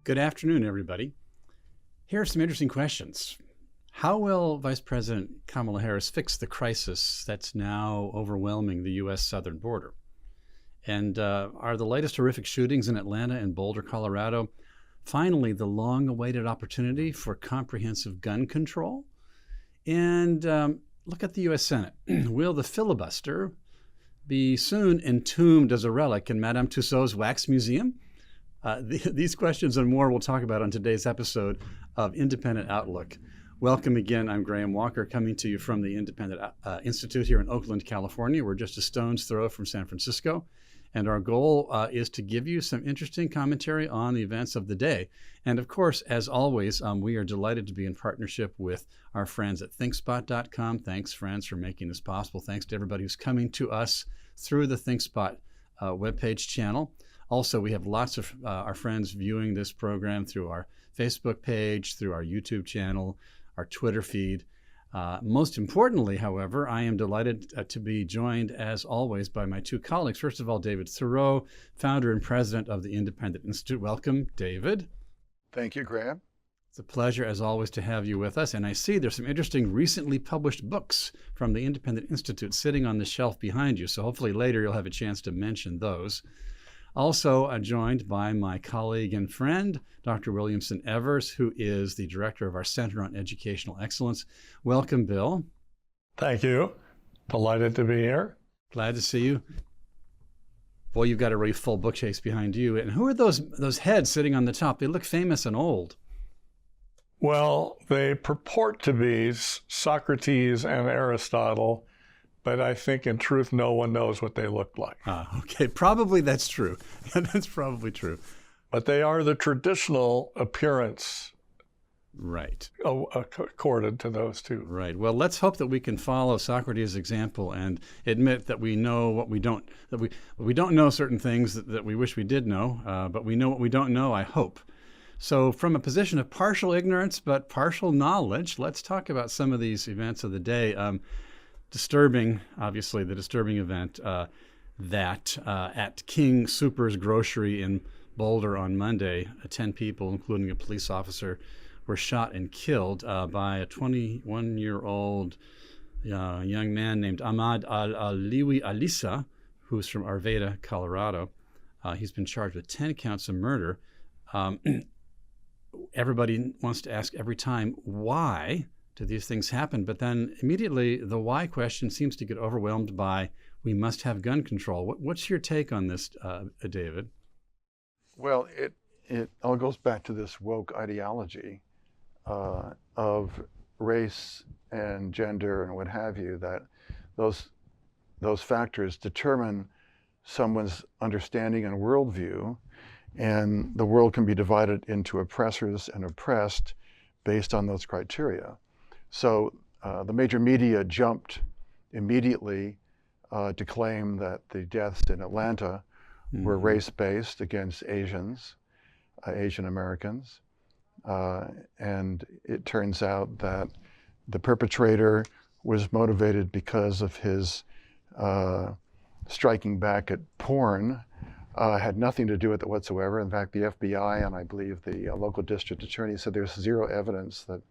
Good afternoon, everybody. Here are some interesting questions. How will Vice President Kamala Harris fix the crisis that's now overwhelming the U.S. southern border? And are the latest horrific shootings in Atlanta and Boulder, Colorado, finally the long-awaited opportunity for comprehensive gun control? And look at the U.S. Senate. Will the filibuster be soon entombed as a relic in Madame Tussauds Wax Museum? These questions and more we'll talk about on today's episode of Independent Outlook. Welcome again. I'm Graham Walker, coming to you from the Independent Institute here in Oakland, California. We're just a stone's throw from San Francisco. And our goal is to give you some interesting commentary on the events of the day. And of course, as always, we are delighted to be in partnership with our friends at thinkspot.com. Thanks, friends, for making this possible. Thanks to everybody who's coming to us through the ThinkSpot webpage channel. Also, we have lots of our friends viewing this program through our Facebook page, through our YouTube channel, our Twitter feed. Most importantly, however, I am delighted to be joined, as always, by my two colleagues. First of all, David Theroux, founder and president of the Independent Institute. Welcome, David. Thank you, Graham. It's a pleasure, as always, to have you with us. And I see there's some interesting recently published books from the Independent Institute sitting on the shelf behind you. So hopefully later you'll have a chance to mention those. Also joined by my colleague and friend, Dr. Williamson Evers, who is the director of our Center on Educational Excellence. Welcome, Bill. Thank you. Delighted to be here. Glad to see you. Boy, you've got a really full bookcase behind you. And who are those heads sitting on the top? They look famous and old. Well, they purport to be Socrates and Aristotle, but I think in truth, no one knows what they look like. Okay, probably that's true. That's probably true. But they are the traditional appearance, right, accorded to those two. Right. Well, let's hope that we can follow Socrates' example and admit that we know what we don't, that we don't know certain things that we wish we did know, but we know what we don't know, I hope. So from a position of partial ignorance but partial knowledge, let's talk about some of these events of the day. Disturbing, obviously, the disturbing event that at King Soopers Grocery in Boulder on Monday, 10 people, including a police officer, were shot and killed by a 21-year-old young man named Ahmad Al-Aliwi Alisa, who's from Arvada, Colorado. He's been charged with 10 counts of murder. Everybody wants to ask every time, why do these things happen? But then immediately the why question seems to get overwhelmed by, we must have gun control. What's your take on this, David? Well, it all goes back to this woke ideology of race and gender and what have you, that those factors determine someone's understanding and worldview, and the world can be divided into oppressors and oppressed based on those criteria. So the major media jumped immediately to claim that the deaths in Atlanta were race-based against Asians, Asian Americans. And it turns out that the perpetrator was motivated because of his striking back at porn. Had nothing to do with it whatsoever. In fact, the FBI and I believe the local district attorney said there's zero evidence that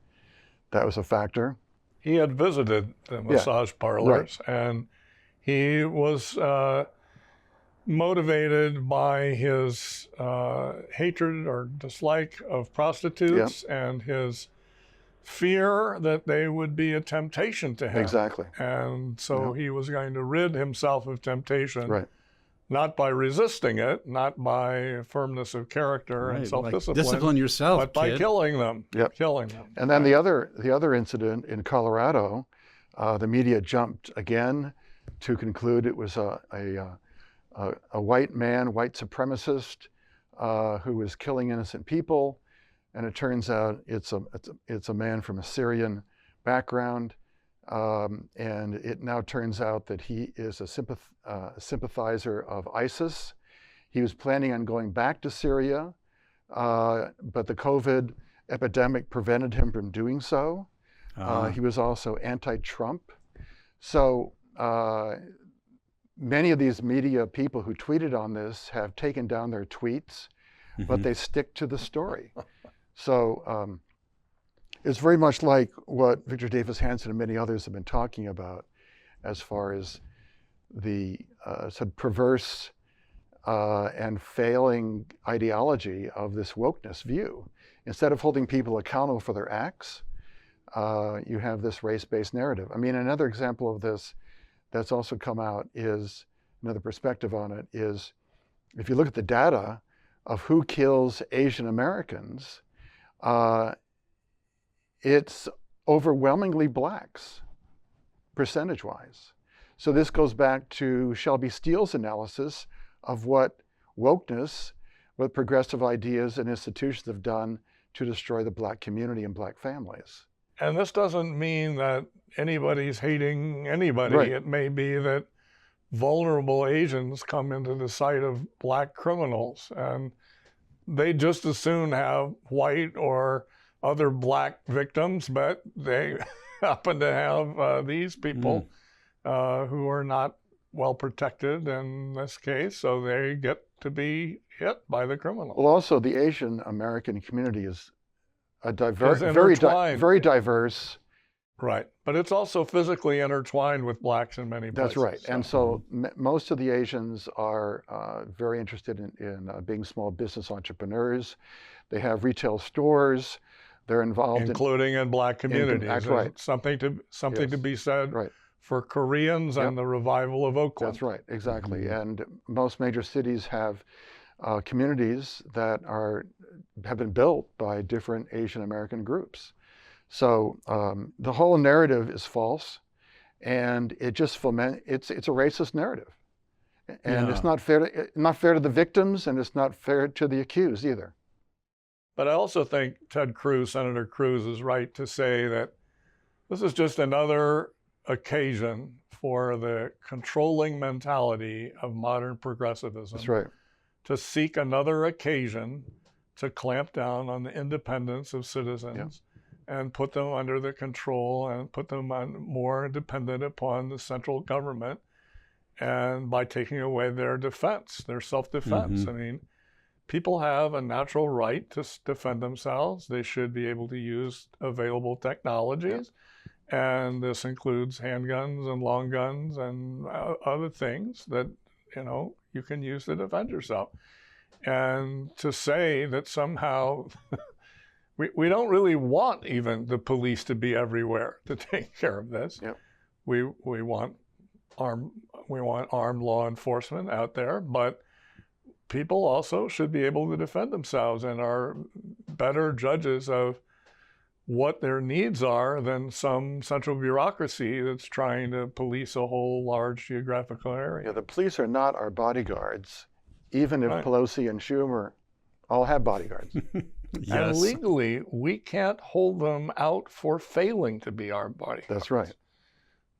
that was a factor. He had visited the massage parlors, right, and he was motivated by his hatred or dislike of prostitutes, and his fear that they would be a temptation to him. Exactly. And so he was going to rid himself of temptation. Right. Not by resisting it, not by firmness of character and self-discipline. Like discipline yourself, but by killing them. Yep. Killing them. And then the other incident in Colorado, the media jumped again to conclude it was a white man, white supremacist, who was killing innocent people, and it turns out it's a man from a Syrian background. And it now turns out that he is a sympathizer of ISIS. He was planning on going back to Syria, but the COVID epidemic prevented him from doing so. He was also anti-Trump. So many of these media people who tweeted on this have taken down their tweets. but they stick to the story. So it's very much like what Victor Davis Hanson and many others have been talking about as far as the sort of perverse and failing ideology of this wokeness view. Instead of holding people accountable for their acts, you have this race-based narrative. I mean, another example of this that's also come out is, another perspective on it is, if you look at the data of who kills Asian Americans, it's overwhelmingly blacks, percentage-wise. So this goes back to Shelby Steele's analysis of what wokeness, what progressive ideas and institutions have done to destroy the black community and black families. And this doesn't mean that anybody's hating anybody. Right. It may be that vulnerable Asians come into the sight of black criminals, and they just as soon have white or other black victims, but they happen to have these people who are not well protected in this case, so they get to be hit by the criminal. Well, also the Asian American community is a very diverse. Right, but it's also physically intertwined with blacks in many places. That's right, and so most of the Asians are very interested in being small business entrepreneurs. They have retail stores. They're involved, including in black communities. That's right. Something to be said. Right. For Koreans and the revival of Oakland. That's right, exactly. And most major cities have communities that have been built by different Asian American groups. So the whole narrative is false, and it just it's a racist narrative, and it's not fair to the victims, and it's not fair to the accused either. But I also think Senator Cruz is right to say that this is just another occasion for the controlling mentality of modern progressivism. That's right. To seek another occasion to clamp down on the independence of citizens and put them under the control and put them more dependent upon the central government, and by taking away their defense, their self-defense. I mean, people have a natural right to defend themselves. They should be able to use available technologies. And this includes handguns and long guns and other things that, you can use to defend yourself. And to say that somehow we don't really want even the police to be everywhere to take care of this. Yep. We want armed law enforcement out there, but people also should be able to defend themselves and are better judges of what their needs are than some central bureaucracy that's trying to police a whole large geographical area. Yeah, the police are not our bodyguards, even if Pelosi and Schumer all have bodyguards. Yes. And legally, we can't hold them out for failing to be our bodyguards. That's right.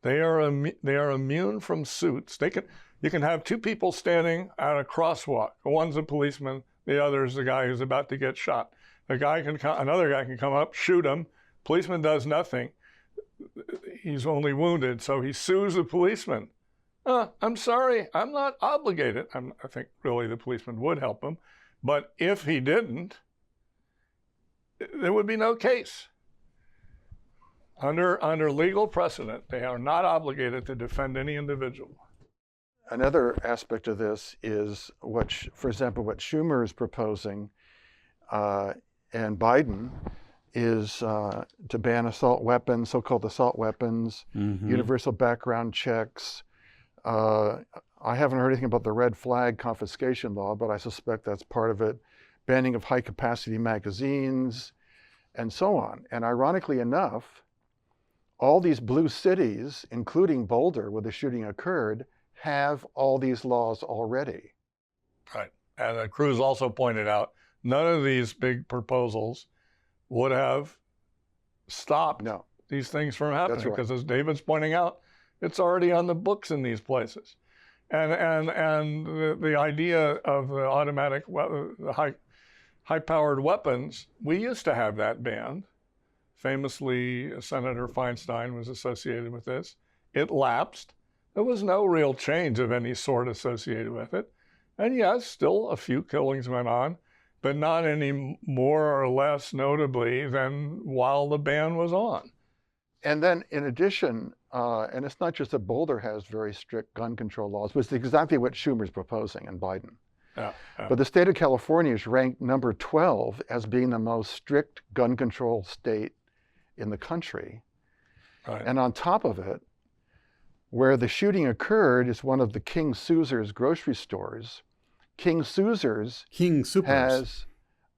They are immune from suits. You can have two people standing at a crosswalk. One's a policeman, the other is the guy who's about to get shot. Another guy can come up, shoot him. Policeman does nothing. He's only wounded, so he sues the policeman. I'm sorry, I'm not obligated. I think really the policeman would help him, but if he didn't, there would be no case. Under legal precedent, they are not obligated to defend any individual. Another aspect of this is for example, what Schumer is proposing and Biden is to ban assault weapons, so-called assault weapons, universal background checks. I haven't heard anything about the red flag confiscation law, but I suspect that's part of it. Banning of high-capacity magazines, and so on. And ironically enough, all these blue cities, including Boulder, where the shooting occurred, have all these laws already. Right. And Cruz also pointed out, none of these big proposals would have stopped these things from happening, because as David's pointing out, it's already on the books in these places. And the idea of the automatic, the high-powered weapons, we used to have that banned. Famously, Senator Feinstein was associated with this. It lapsed. There was no real change of any sort associated with it. And yes, still a few killings went on. but not any more or less notably than while the ban was on. And then in addition, and it's not just that Boulder has very strict gun control laws, which is exactly what Schumer's proposing and Biden. Yeah, yeah. But the state of California is ranked number 12 as being the most strict gun control state in the country. Right. And on top of it, where the shooting occurred is one of the King Soopers grocery stores. King Soopers has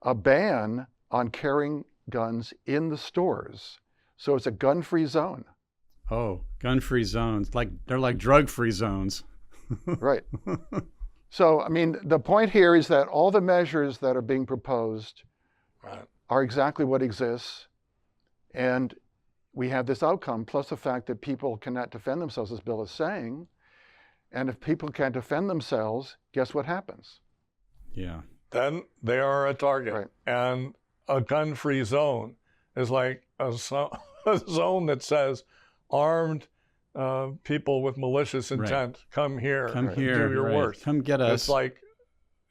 a ban on carrying guns in the stores. So it's a gun-free zone. Oh, gun-free zones. They're like drug-free zones. Right. So, I mean, the point here is that all the measures that are being proposed are exactly what exists. And we have this outcome, plus the fact that people cannot defend themselves, as Bill is saying. And if people can't defend themselves, guess what happens? Yeah. Then they are a target. Right. And a gun-free zone is like a zone that says armed people with malicious intent, come here, do your worst. Come get us.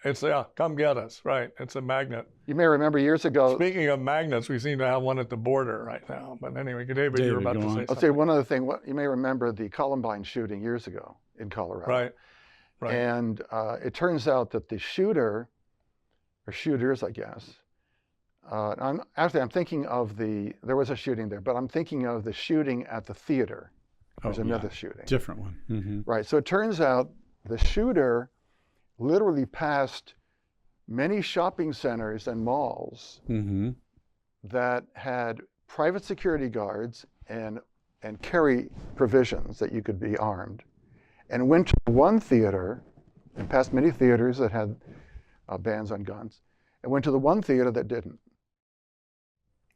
It's like, come get us, right? It's a magnet. You may remember years ago. Speaking of magnets, we seem to have one at the border right now. But anyway, David, you were about to say something. I'll say one other thing. You may remember the Columbine shooting years ago in Colorado. Right. Right. And it turns out that the shooter, or shooters, I guess, I'm thinking of there was a shooting there, but I'm thinking of the shooting at the theater. There's another shooting. Different one. Mm-hmm. Right. So it turns out the shooter literally passed many shopping centers and malls that had private security guards and carry provisions that you could be armed, and went to one theater and passed many theaters that had bans on guns, and went to the one theater that didn't.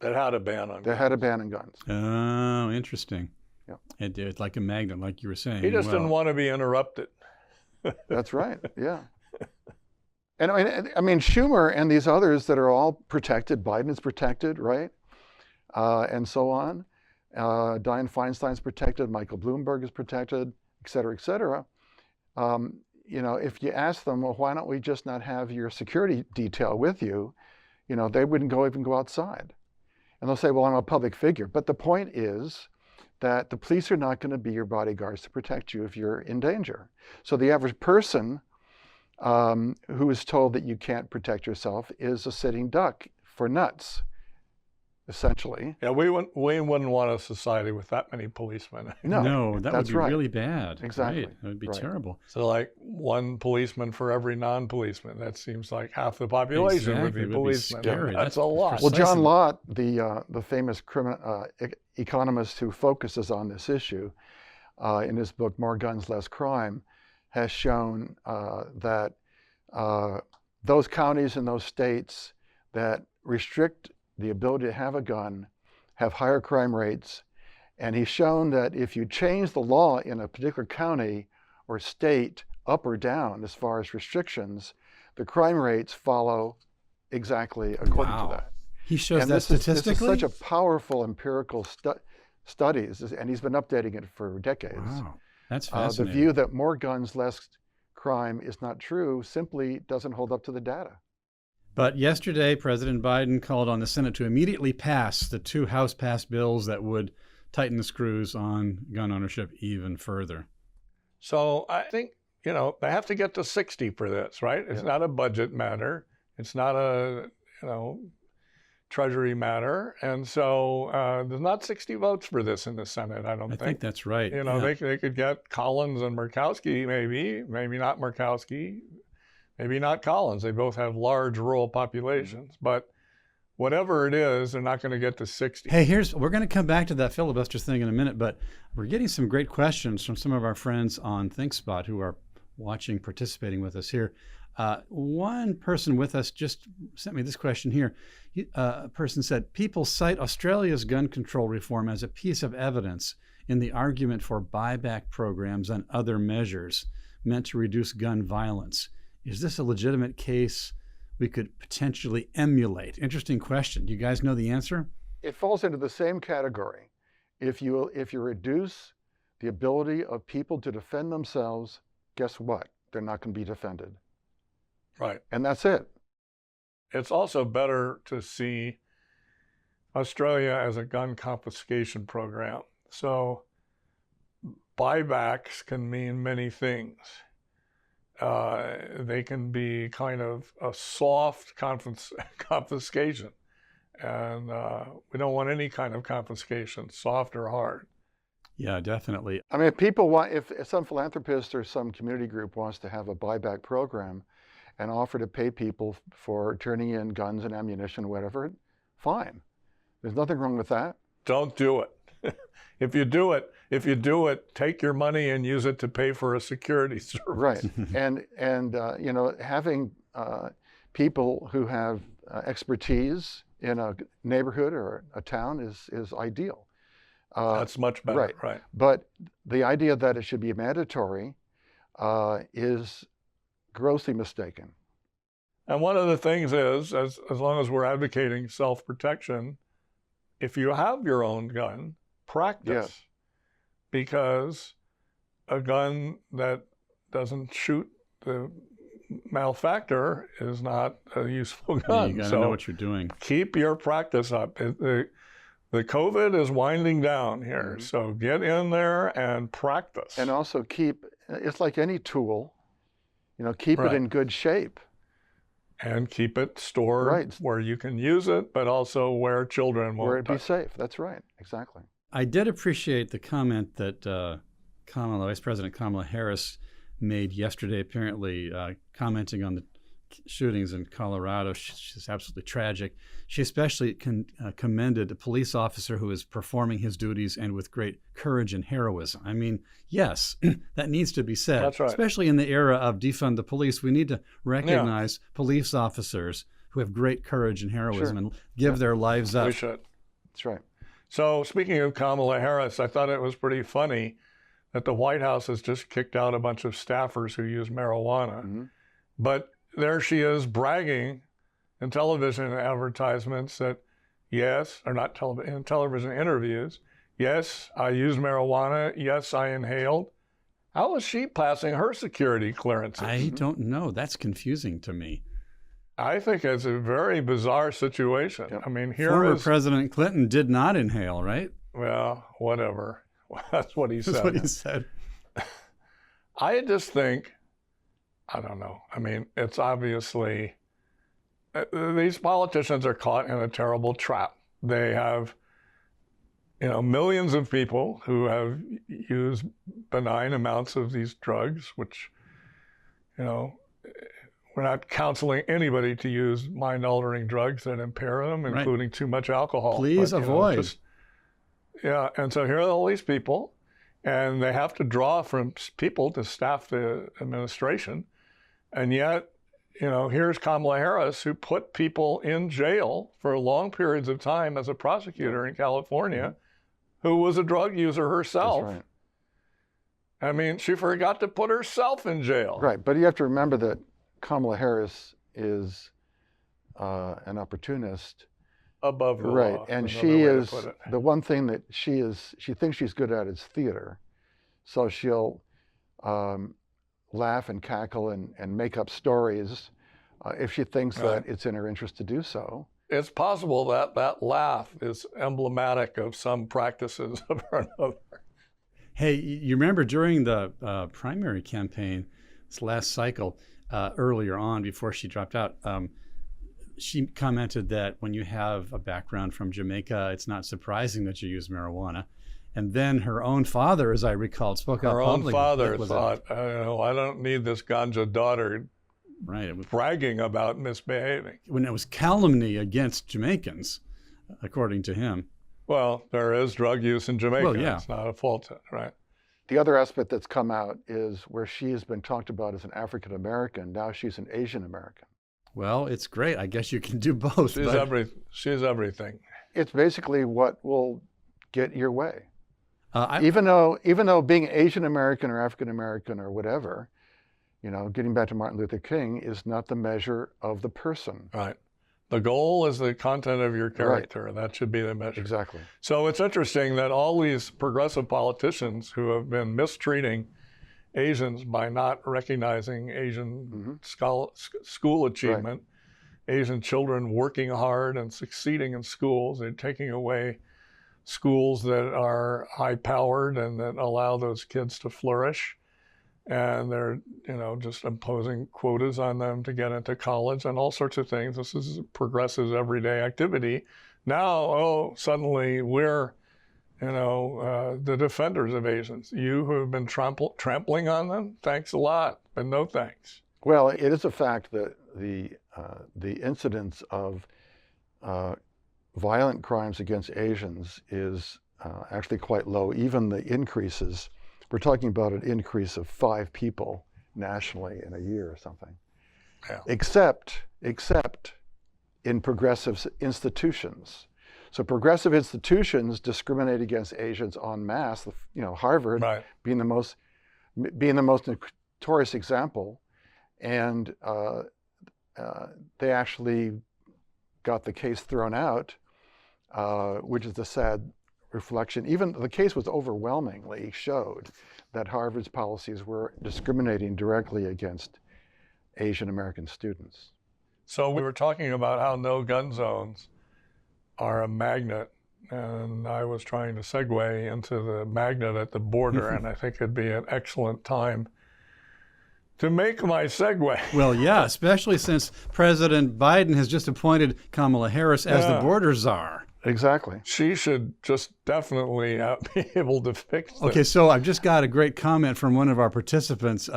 That had a ban on guns. That had a ban on guns. Oh, interesting. Yeah. It's like a magnet, like you were saying. He just didn't want to be interrupted. That's right. Yeah. And I mean, Schumer and these others that are all protected, Biden is protected, right? And so on. Dianne Feinstein's protected, Michael Bloomberg is protected, et cetera, et cetera. You know, if you ask them, well, why don't we just not have your security detail with you? You know, they wouldn't even go outside. And they'll say, well, I'm a public figure. But the point is that the police are not going to be your bodyguards to protect you if you're in danger. So the average person who is told that you can't protect yourself is a sitting duck for nuts, essentially. Yeah, we wouldn't want a society with that many policemen. No, that would be really bad. Exactly. Right. That would be terrible. So like one policeman for every non-policeman. That seems like half the population would be policemen. That's a lot. Well, John Lott, the famous economist who focuses on this issue in his book, More Guns, Less Crime, has shown that those counties and those states that restrict the ability to have a gun have higher crime rates. And he's shown that if you change the law in a particular county or state up or down as far as restrictions, the crime rates follow exactly according to that. He shows that statistically? This is such a powerful empirical studies, and he's been updating it for decades. Wow, that's fascinating. The view that more guns, less crime is not true simply doesn't hold up to the data. But yesterday, President Biden called on the Senate to immediately pass the 2 House-passed bills that would tighten the screws on gun ownership even further. So I think, you know, they have to get to 60 for this, right? It's not a budget matter. It's not a, Treasury matter. And so there's not 60 votes for this in the Senate, I don't think. I think that's right. They could get Collins and Murkowski, maybe not Murkowski. Maybe not Collins. They both have large rural populations. But whatever it is, they're not going to get to 60. Hey, we're going to come back to that filibuster thing in a minute, but we're getting some great questions from some of our friends on ThinkSpot who are watching, participating with us here. One person with us just sent me this question here. A person said, people cite Australia's gun control reform as a piece of evidence in the argument for buyback programs and other measures meant to reduce gun violence. Is this a legitimate case we could potentially emulate? Interesting question. Do you guys know the answer? It falls into the same category. If you reduce the ability of people to defend themselves, guess what? They're not going to be defended. Right. And that's it. it's also better to see Australia as a gun confiscation program. So buybacks can mean many things. They can be kind of a soft confiscation. And we don't want any kind of confiscation, soft or hard. Yeah, definitely. I mean, if some philanthropist or some community group wants to have a buyback program and offer to pay people for turning in guns and ammunition, whatever, fine. There's nothing wrong with that. Don't do it. If you do it, take your money and use it to pay for a security service. Right. and you know, having people who have expertise in a neighborhood or a town is ideal. That's much better, right? But the idea that it should be mandatory is grossly mistaken. And one of the things is, as long as we're advocating self-protection, if you have your own gun, practice. Yes. Because a gun that doesn't shoot the malefactor is not a useful gun. You gotta know what you're doing. Keep your practice up. The COVID is winding down here, so get in there and practice. And also it's like any tool, you know, keep it in good shape. And keep it stored where you can use it, but also where children won't where it be touch. safe. That's right, exactly. I did appreciate the comment that Vice President Kamala Harris made yesterday, apparently commenting on the shootings in Colorado. She's absolutely tragic. She especially commended a police officer who is performing his duties and with great courage and heroism. I mean, yes, that needs to be said. That's right. Especially in the era of defund the police, we need to recognize police officers who have great courage and heroism and give their lives up. We should. That's right. So speaking of Kamala Harris, I thought it was pretty funny that the White House has just kicked out a bunch of staffers who use marijuana. But there she is bragging in television advertisements that, yes, or not in television interviews, yes, I used marijuana, yes, I inhaled. How is she passing her security clearances? I don't know. That's confusing to me. I think it's a very bizarre situation. I mean, Former President Clinton did not inhale, right? Well, whatever. That's what he said. That's what he said. I just think, I don't know. I mean, it's obviously, these politicians are caught in a terrible trap. They have, you know, millions of people who have used benign amounts of these drugs, which, you know, we're not counseling anybody to use mind-altering drugs that impair them, including too much alcohol. Please avoid. And so here are all these people, and they have to draw from people to staff the administration. And yet, you know, here's Kamala Harris, who put people in jail for long periods of time as a prosecutor in California, who was a drug user herself. That's right. I mean, she forgot to put herself in jail. Right, but you have to remember that Kamala Harris is an opportunist. Above the right, law. and she is, the one thing that she thinks she's good at is theater. So she'll laugh and cackle and make up stories if she thinks that it's in her interest to do so. It's possible that that laugh is emblematic of some practices of her another. Hey, you remember during the primary campaign, this last cycle, earlier on before she dropped out, she commented that when you have a background from Jamaica, it's not surprising that you use marijuana. And then her own father, as I recall, spoke out publicly. Her own father thought, I don't need this ganja daughter bragging about misbehaving. When it was calumny against Jamaicans, according to him. Well, there is drug use in Jamaica. Well, yeah. It's not a fault, right? The other aspect that's come out is where she has been talked about as an African American. Now she's an Asian American. Well, it's great. I guess you can do both. She's everything. It's basically what will get your way. Even though being Asian American or African American or whatever, you know, getting back to Martin Luther King, is not the measure of the person. Right. The goal is the content of your character. Right. That should be the measure. Exactly. So it's interesting that all these progressive politicians who have been mistreating Asians by not recognizing Asian school achievement Asian children working hard and succeeding in schools. They're taking away schools that are high-powered and that allow those kids to flourish. And they're, just imposing quotas on them to get into college and all sorts of things. This is progressive everyday activity. Now, suddenly we're, the defenders of Asians. You who have been trampling on them, thanks a lot, but no thanks. Well, it is a fact that the incidence of violent crimes against Asians is actually quite low. Even the increases, we're talking about an increase of 5 people nationally in a year or something. Yeah. Except in progressive institutions. So progressive institutions discriminate against Asians en masse. Harvard Right. being the most notorious example, and they actually got the case thrown out, which is a sad reflection. Even the case was overwhelmingly showed that Harvard's policies were discriminating directly against Asian American students. So we were talking about how no-gun zones are a magnet, and I was trying to segue into the magnet at the border, and I think it'd be an excellent time to make my segue. Well, yeah, especially since President Biden has just appointed Kamala Harris as the border czar. Exactly. She should just definitely be able to fix this. Okay, so I've just got a great comment from one of our participants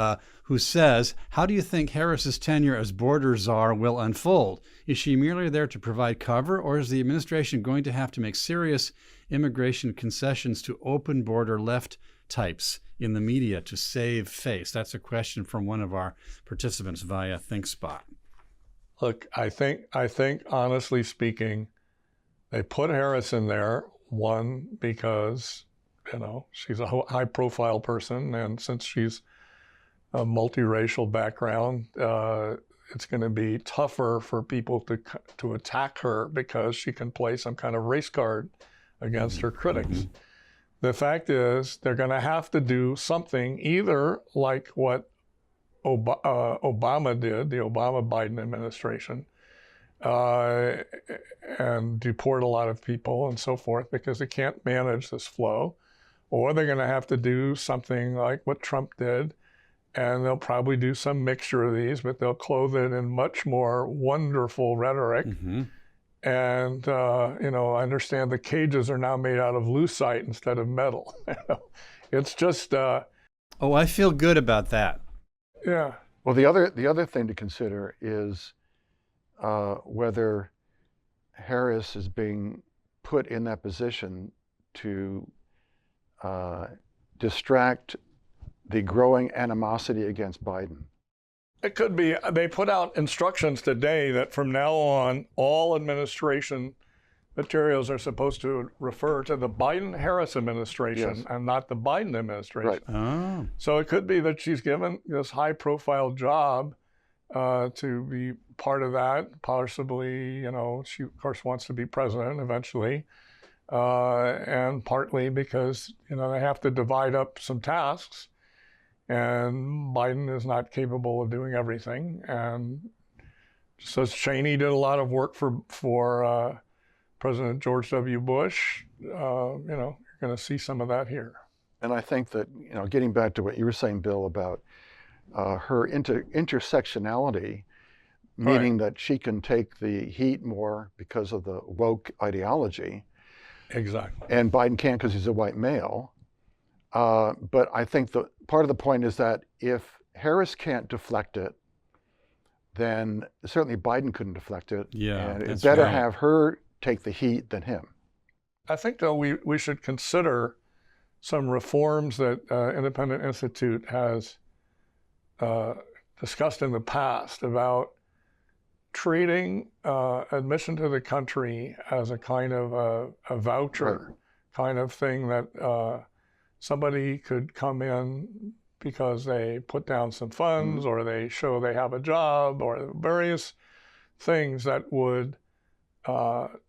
who says, how do you think Harris's tenure as border czar will unfold? Is she merely there to provide cover, or is the administration going to have to make serious immigration concessions to open border left types in the media to save face? That's a question from one of our participants via ThinkSpot. Look, I think honestly speaking, they put Harris in there, one, because, she's a high-profile person, and since she's a multiracial background, it's going to be tougher for people to attack her because she can play some kind of race card against her critics. Mm-hmm. The fact is, they're going to have to do something either like what Obama did, the Obama-Biden administration, and deport a lot of people and so forth because they can't manage this flow, or they're going to have to do something like what Trump did, and they'll probably do some mixture of these, but they'll clothe it in much more wonderful rhetoric. Mm-hmm. And, I understand the cages are now made out of lucite instead of metal. It's just... Oh, I feel good about that. Yeah. Well, the other thing to consider is whether Harris is being put in that position to distract the growing animosity against Biden. It could be. They put out instructions today that from now on, all administration materials are supposed to refer to the Biden-Harris administration, yes, and not the Biden administration. Right. Oh. So it could be that she's given this high-profile job to be part of that. Possibly, she of course wants to be president eventually, and partly because they have to divide up some tasks, and Biden is not capable of doing everything. And so Cheney did a lot of work for President George W. Bush. You're going to see some of that here. And I think that, getting back to what you were saying, Bill, about her intersectionality, meaning that she can take the heat more because of the woke ideology. Exactly. And Biden can't because he's a white male. But I think part of the point is that if Harris can't deflect it, then certainly Biden couldn't deflect it. Yeah, and it's better right. have her take the heat than him. I think, though, we should consider some reforms that Independent Institute has discussed in the past about treating admission to the country as a kind of a voucher, Right, kind of thing that somebody could come in because they put down some funds, or they show they have a job, or various things that would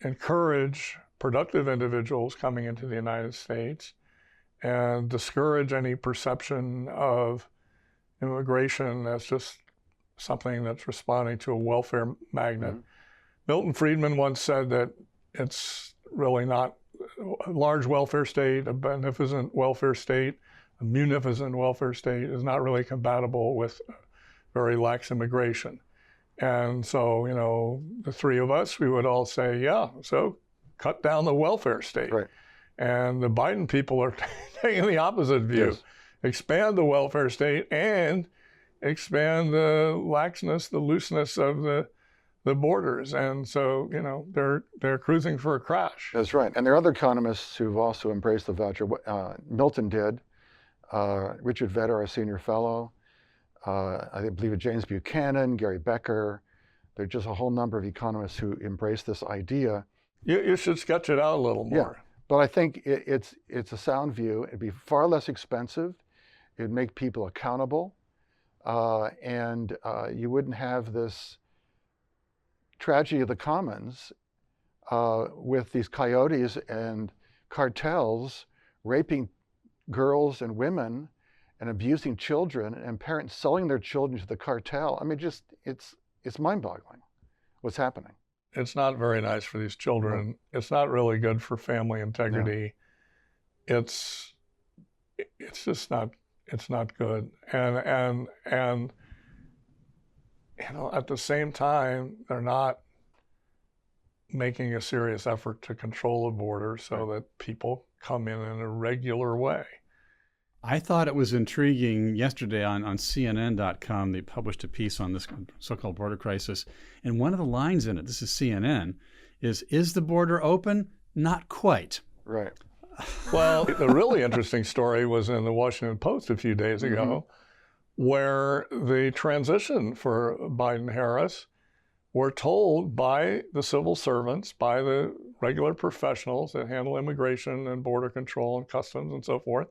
encourage productive individuals coming into the United States and discourage any perception of immigration as just something that's responding to a welfare magnet. Mhm. Milton Friedman once said that it's really not a large welfare state, a beneficent welfare state, a munificent welfare state is not really compatible with very lax immigration. And so, you know, the three of us, we would all say, yeah, so cut down the welfare state. Right. And the Biden people are taking the opposite view. Yes. Expand the welfare state and expand the laxness, the looseness of the borders. And so, you know, they're cruising for a crash. That's right. And there are other economists who've also embraced the voucher. Milton did. Richard Vedder, our senior fellow. I believe it James Buchanan, Gary Becker. There are just a whole number of economists who embrace this idea. You should sketch it out a little more. Yeah. But I think it's a sound view. It'd be far less expensive. It'd make people accountable. And you wouldn't have this tragedy of the commons with these coyotes and cartels raping girls and women and abusing children and parents selling their children to the cartel. I mean, just it's mind-boggling what's happening. It's not very nice for these children. No. It's not really good for family integrity. No. It's just not. It's not good. And you know, at the same time, they're not making a serious effort to control the border so that people come in a regular way. I thought it was intriguing yesterday on CNN.com. They published a piece on this so-called border crisis. And one of the lines in it, this is CNN, is the border open? Not quite. Right. Well, the really interesting story was in the Washington Post a few days ago, where the transition for Biden-Harris were told by the civil servants, by the regular professionals that handle immigration and border control and customs and so forth.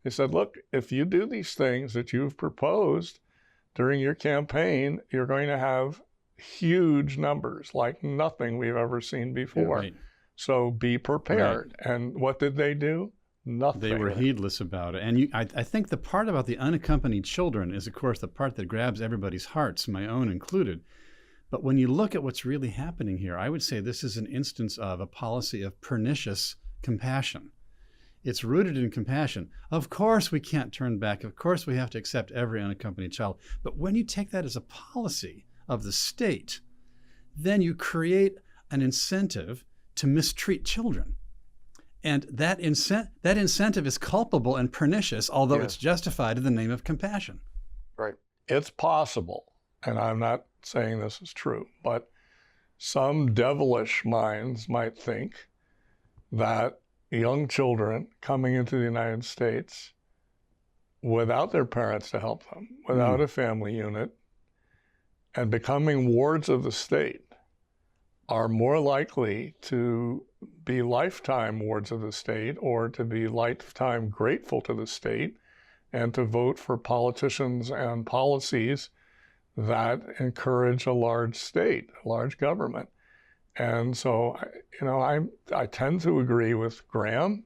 They said, look, if you do these things that you've proposed during your campaign, you're going to have huge numbers like nothing we've ever seen before. Right. So be prepared. Right. And what did they do? Nothing. They were heedless about it. And I think the part about the unaccompanied children is, of course, the part that grabs everybody's hearts, my own included. But when you look at what's really happening here, I would say this is an instance of a policy of pernicious compassion. It's rooted in compassion. Of course we can't turn back. Of course we have to accept every unaccompanied child. But when you take that as a policy of the state, then you create an incentive to mistreat children. And that incentive is culpable and pernicious, although it's justified in the name of compassion. Right. It's possible, and I'm not saying this is true, but some devilish minds might think that young children coming into the United States without their parents to help them, without a family unit, and becoming wards of the state are more likely to be lifetime wards of the state or to be lifetime grateful to the state and to vote for politicians and policies that encourage a large state, a large government. And so, you know, I tend to agree with Graham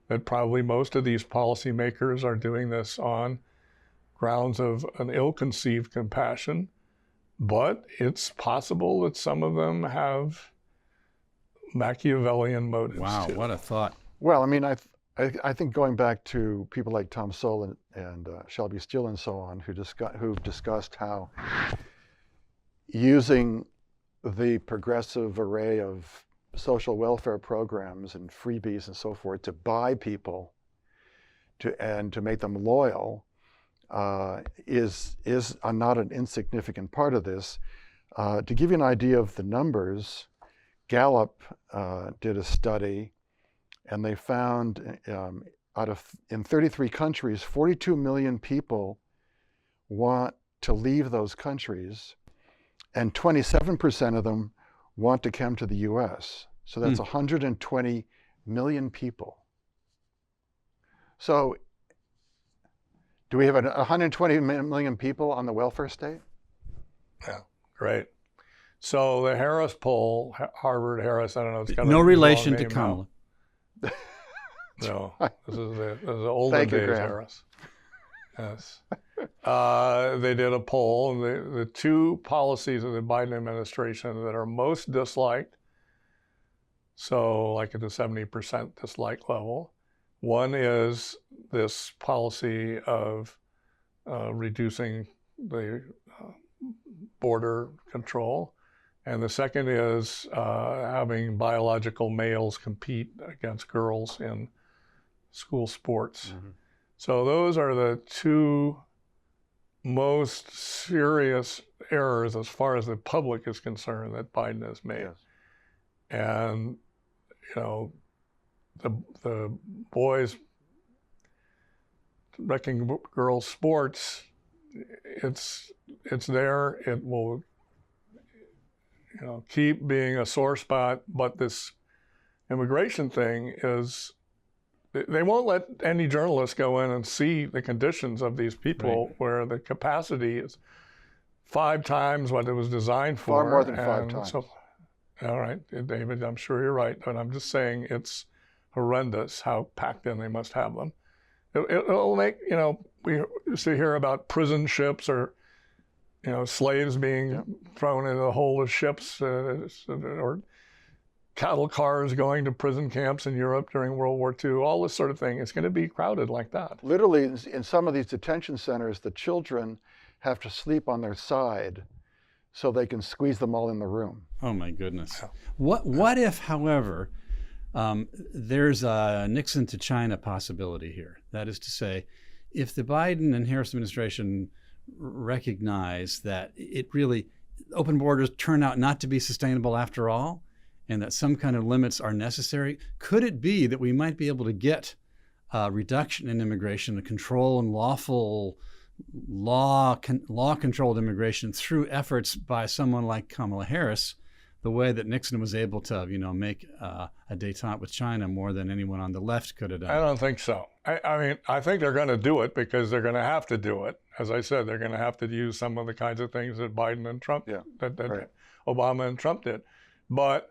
that probably most of these policymakers are doing this on grounds of an ill-conceived compassion, but it's possible that some of them have Machiavellian motives. Wow, too. what a thought. Well, I mean, I think going back to people like Tom Sowell and Shelby Steele and so on, who've discussed how using the progressive array of social welfare programs and freebies and so forth to buy people and to make them loyal is not an insignificant part of this. To give you an idea of the numbers, Gallup did a study, and they found in 33 countries, 42 million people want to leave those countries, and 27% of them want to come to the U.S. So that's 120 million people. So do we have 120 million people on the welfare state? Yeah, great. So the Harris poll, Harvard-Harris, I don't know. It's got no relation to Kamala. No, this is the olden days Harris. Yes. They did a poll. The two policies of the Biden administration that are most disliked, so like at the 70% dislike level, one is this policy of reducing the border control. And the second is having biological males compete against girls in school sports. Mm-hmm. So those are the two most serious errors as far as the public is concerned that Biden has made. Yes. And, you know, the boys wrecking girls' sports, it's there. It will, you know, keep being a sore spot. But this immigration thing is, they won't let any journalist go in and see the conditions of these people, right, where the capacity is 5 times what it was designed for. Far more than 5 times. So, all right, David, I'm sure you're right, but I'm just saying it's horrendous how packed in they must have them. It'll make, you know, we used to hear about prison ships or, you know, slaves being thrown into the hold of ships or cattle cars going to prison camps in Europe during World War II, all this sort of thing. It's going to be crowded like that. Literally, in some of these detention centers, the children have to sleep on their side so they can squeeze them all in the room. Oh my goodness. Yeah. What if, however, there's a Nixon to China possibility here? That is to say, if the Biden and Harris administration recognize that it really, open borders turn out not to be sustainable after all, and that some kind of limits are necessary, could it be that we might be able to get a reduction in immigration, a control and lawful law-controlled immigration through efforts by someone like Kamala Harris, the way that Nixon was able to, you know, make a détente with China more than anyone on the left could have done? I don't think so. I mean, I think they're going to do it because they're going to have to do it. As I said, they're going to have to use some of the kinds of things that Biden and Trump, that right, Obama and Trump did. But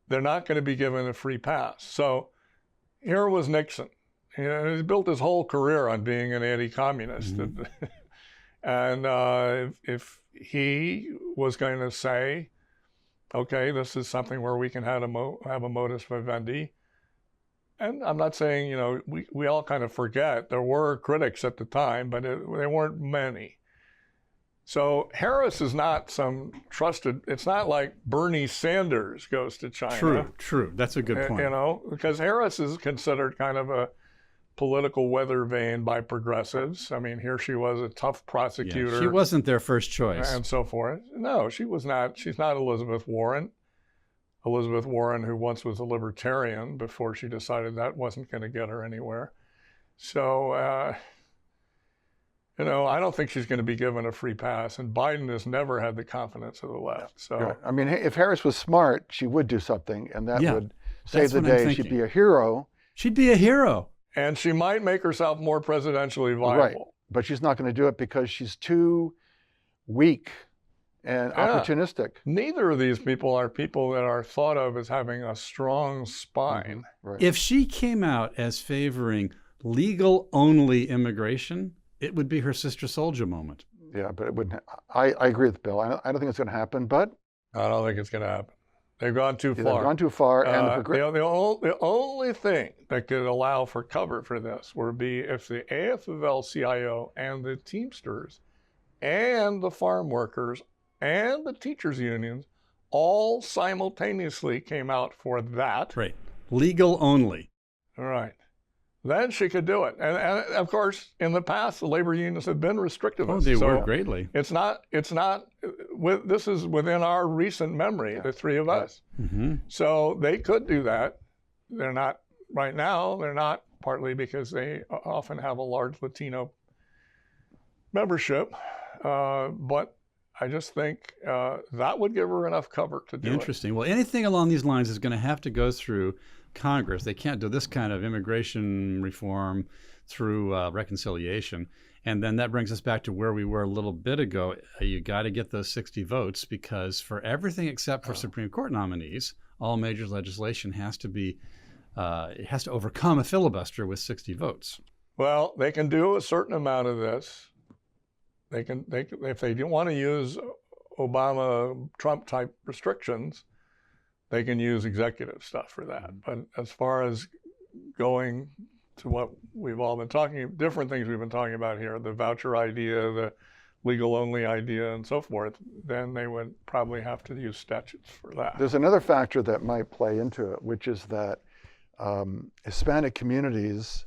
they're not going to be given a free pass. So here was Nixon. You know, he built his whole career on being an anti-communist. Mm-hmm. And if he was going to say, okay, this is something where we can have a modus vivendi. And I'm not saying, you know, we all kind of forget. There were critics at the time, but they weren't many. So Harris is not some trusted, it's not like Bernie Sanders goes to China. True. That's a good point. You know, because Harris is considered kind of a political weather vane by progressives. I mean, here she was, a tough prosecutor. Yeah, she wasn't their first choice. And so forth. No, she was not. She's not Elizabeth Warren. Elizabeth Warren, who once was a libertarian before she decided that wasn't going to get her anywhere. So, you know, I don't think she's going to be given a free pass. And Biden has never had the confidence of the left. So, right. I mean, if Harris was smart, she would do something, and that would save the day. She'd be a hero. She'd be a hero. And she might make herself more presidentially viable. Right. But she's not going to do it because she's too weak and opportunistic. Neither of these people are people that are thought of as having a strong spine. Mm-hmm. Right. If she came out as favoring legal-only immigration, it would be her Sister Souljah moment. Yeah, but it wouldn't. I agree with Bill. I don't think it's going to happen, but I don't think it's going to happen. They've gone too far. They've gone too far. And the only thing that could allow for cover for this would be if the AFL-CIO and the Teamsters and the farm workers and the teachers' unions all simultaneously came out for that. Right. Legal only. All right. Then she could do it. And of course, in the past, the labor unions have been restrictive. Oh, they were greatly. This is within our recent memory, the three of us. Mm-hmm. So they could do that. They're not, right now, they're not, partly because they often have a large Latino membership. But I just think that would give her enough cover to do it. Interesting. Well, anything along these lines is going to have to go through Congress. They can't do this kind of immigration reform through reconciliation. And then that brings us back to where we were a little bit ago. You got to get those 60 votes because for everything except for Supreme Court nominees, all major legislation has to be, it has to overcome a filibuster with 60 votes. Well, they can do a certain amount of this if they don't want to use Obama, Trump type restrictions, they can use executive stuff for that. But as far as going to what we've all been different things we've been talking about here, the voucher idea, the legal only idea, and so forth, then they would probably have to use statutes for that. There's another factor that might play into it, which is that Hispanic communities,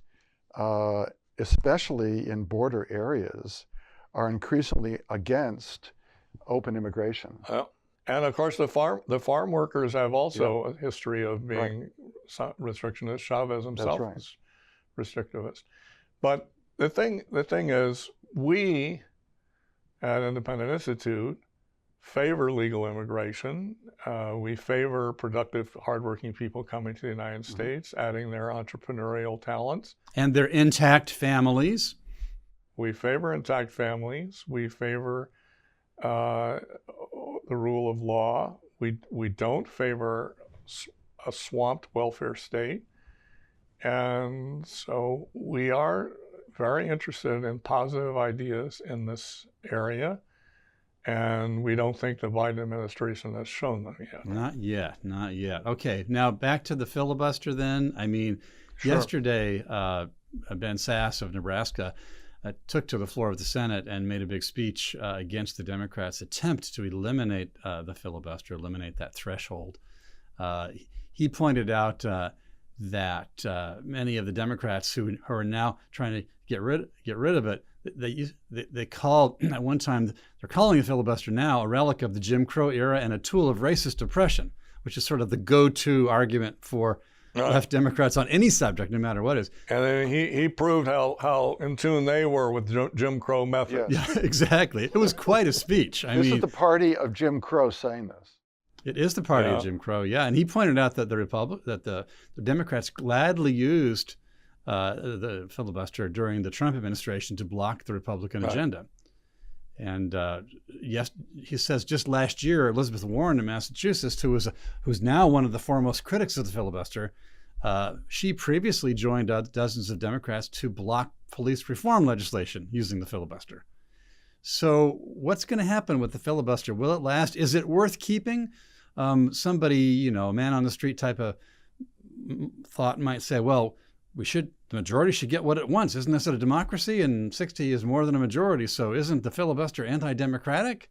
especially in border areas, are increasingly against open immigration. And of course, the farm workers have also a history of being restrictionist. Chavez himself was restrictivist. But the thing is, we at Independent Institute favor legal immigration. We favor productive, hardworking people coming to the United States, adding their entrepreneurial talents. And their intact families. We favor intact families. We favor the rule of law. We don't favor a swamped welfare state. And so we are very interested in positive ideas in this area. And we don't think the Biden administration has shown them yet. Not yet. Okay, now back to the filibuster then. I mean, yesterday, Ben Sasse of Nebraska took to the floor of the Senate and made a big speech against the Democrats' attempt to eliminate the filibuster, eliminate that threshold. He pointed out that many of the Democrats who are now trying to get rid of it, they called at one time, they're calling the filibuster now a relic of the Jim Crow era and a tool of racist oppression, which is sort of the go-to argument for left Democrats on any subject, no matter what it is. And then he proved how in tune they were with Jim Crow methods. Yeah, exactly. It was quite a speech. This is the party of Jim Crow saying this. It is the party of Jim Crow, and he pointed out that the Democrats gladly used the filibuster during the Trump administration to block the Republican agenda. And yes, he says just last year, Elizabeth Warren in Massachusetts, who's now one of the foremost critics of the filibuster, she previously joined dozens of Democrats to block police reform legislation using the filibuster. So what's going to happen with the filibuster? Will it last? Is it worth keeping? Somebody, a man on the street type of thought might say, well, the majority should get what it wants. Isn't this a democracy? And 60 is more than a majority. So isn't the filibuster anti-democratic?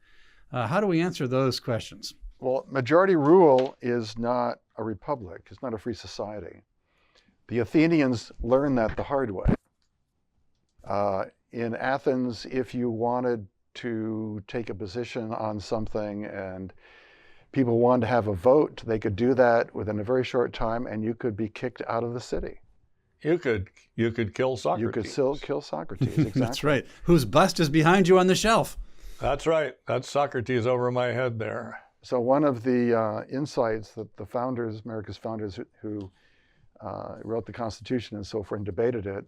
How do we answer those questions? Well, majority rule is not a republic. It's not a free society. The Athenians learned that the hard way. In Athens, if you wanted to take a position on something and people wanted to have a vote, they could do that within a very short time, and you could be kicked out of the city. You could kill Socrates. You could still kill Socrates, exactly. That's right. Whose bust is behind you on the shelf. That's right. That's Socrates over my head there. So one of the insights that the founders, America's founders who wrote the Constitution and so forth and debated it,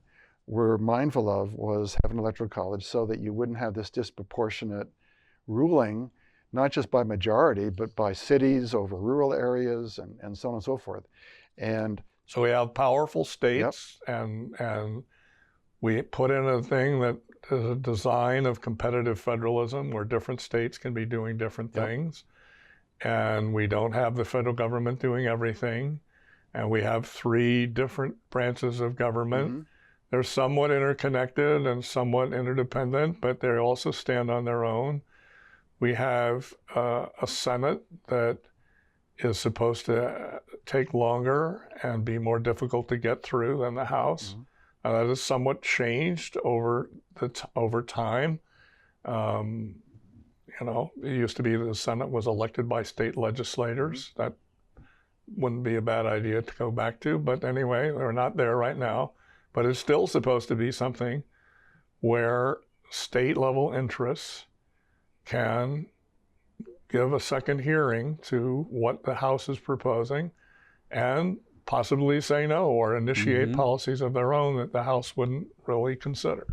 were mindful of was having an electoral college so that you wouldn't have this disproportionate ruling, not just by majority, but by cities over rural areas and so on and so forth. And so we have powerful states, and we put in a thing that is a design of competitive federalism where different states can be doing different things. And we don't have the federal government doing everything. And we have 3 different branches of government. They're somewhat interconnected and somewhat interdependent, but they also stand on their own. We have a Senate that is supposed to take longer and be more difficult to get through than the House. That has somewhat changed over time. It used to be the Senate was elected by state legislators. That wouldn't be a bad idea to go back to, but anyway, they're not there right now. But it's still supposed to be something where state-level interests can give a second hearing to what the House is proposing and possibly say no or initiate policies of their own that the House wouldn't really consider.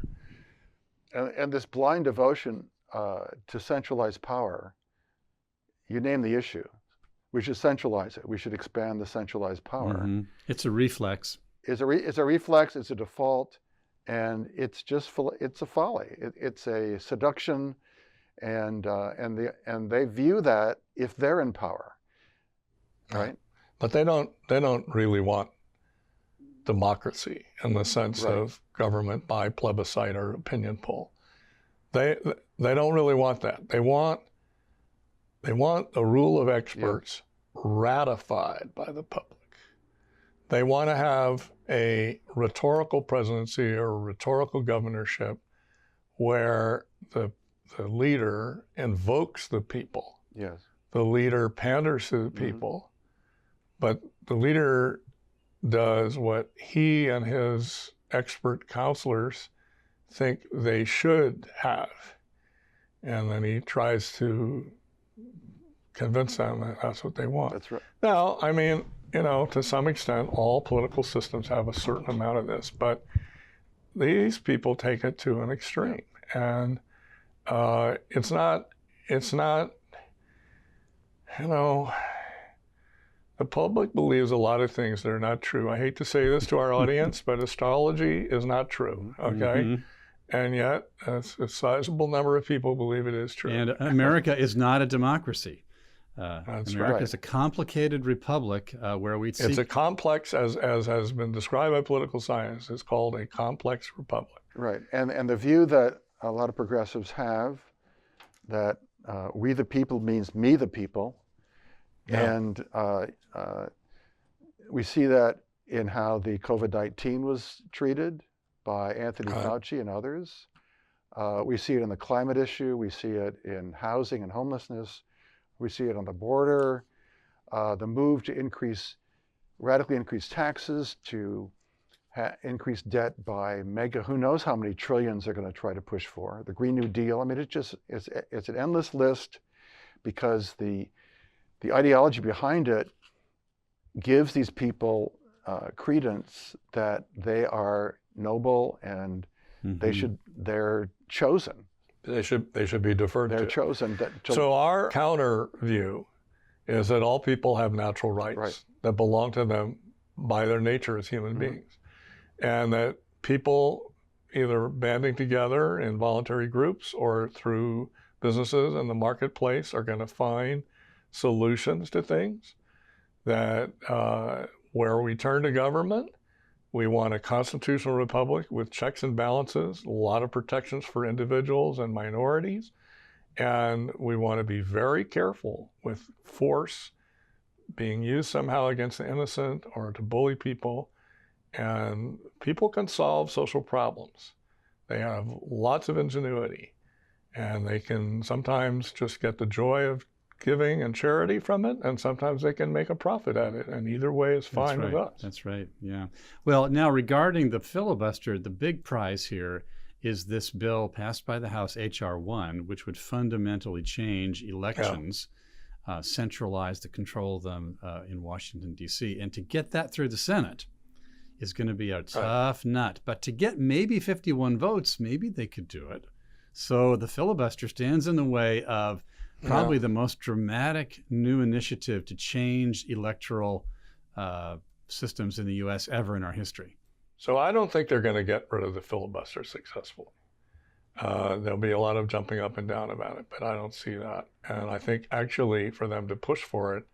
And this blind devotion to centralized power, you name the issue. We should centralize it. We should expand the centralized power. It's a reflex. It's a reflex. It's a default. and it's just it's a folly. It's a seduction, and they view that if they're in power, right? But they don't really want democracy in the sense Right. of government by plebiscite or opinion poll. They don't really want that. They want a rule of experts ratified by the public. They want to have a rhetorical presidency or a rhetorical governorship where the leader invokes the people. Yes. The leader panders to the people, but the leader does what he and his expert counselors think they should have. And then he tries to convince them that that's what they want. That's right. Now, I mean, you know, to some extent, all political systems have a certain amount of this, but these people take it to an extreme. And it's not, you know, the public believes a lot of things that are not true. I hate to say this to our audience, but astrology is not true, okay? And yet, a sizable number of people believe it is true. And America is not a democracy. That's America right. is a complicated republic where we seek... It's a complex, as has been described by political science, it's called a complex republic. Right, and the view that a lot of progressives have, that we the people means me the people, and we see that in how the COVID-19 was treated by Anthony Fauci and others. We see it in the climate issue, we see it in housing and homelessness, we see it on the border, the move to radically increase taxes, to increase debt by who knows how many trillions they're going to try to push for. The Green New Deal, I mean, it's an endless list, because the ideology behind it gives these people credence that they are noble and they're chosen. They should be deferred to. They're chosen. So our counter view is that all people have natural rights that belong to them by their nature as human beings. And that people either banding together in voluntary groups or through businesses in the marketplace are going to find solutions to things, that where we turn to government, we want a constitutional republic with checks and balances, a lot of protections for individuals and minorities, and we want to be very careful with force being used somehow against the innocent or to bully people. And people can solve social problems. They have lots of ingenuity, and they can sometimes just get the joy of giving and charity from it, and sometimes they can make a profit at it, and either way is fine with us. That's right, yeah. Well, now regarding the filibuster, the big prize here is this bill passed by the House, H.R. 1, which would fundamentally change elections, centralize the control of them in Washington, D.C. And to get that through the Senate is going to be a tough nut. But to get maybe 51 votes, maybe they could do it. So the filibuster stands in the way of probably the most dramatic new initiative to change electoral systems in the U.S. ever in our history. So I don't think they're going to get rid of the filibuster successfully. There'll be a lot of jumping up and down about it, but I don't see that. And I think actually for them to push for it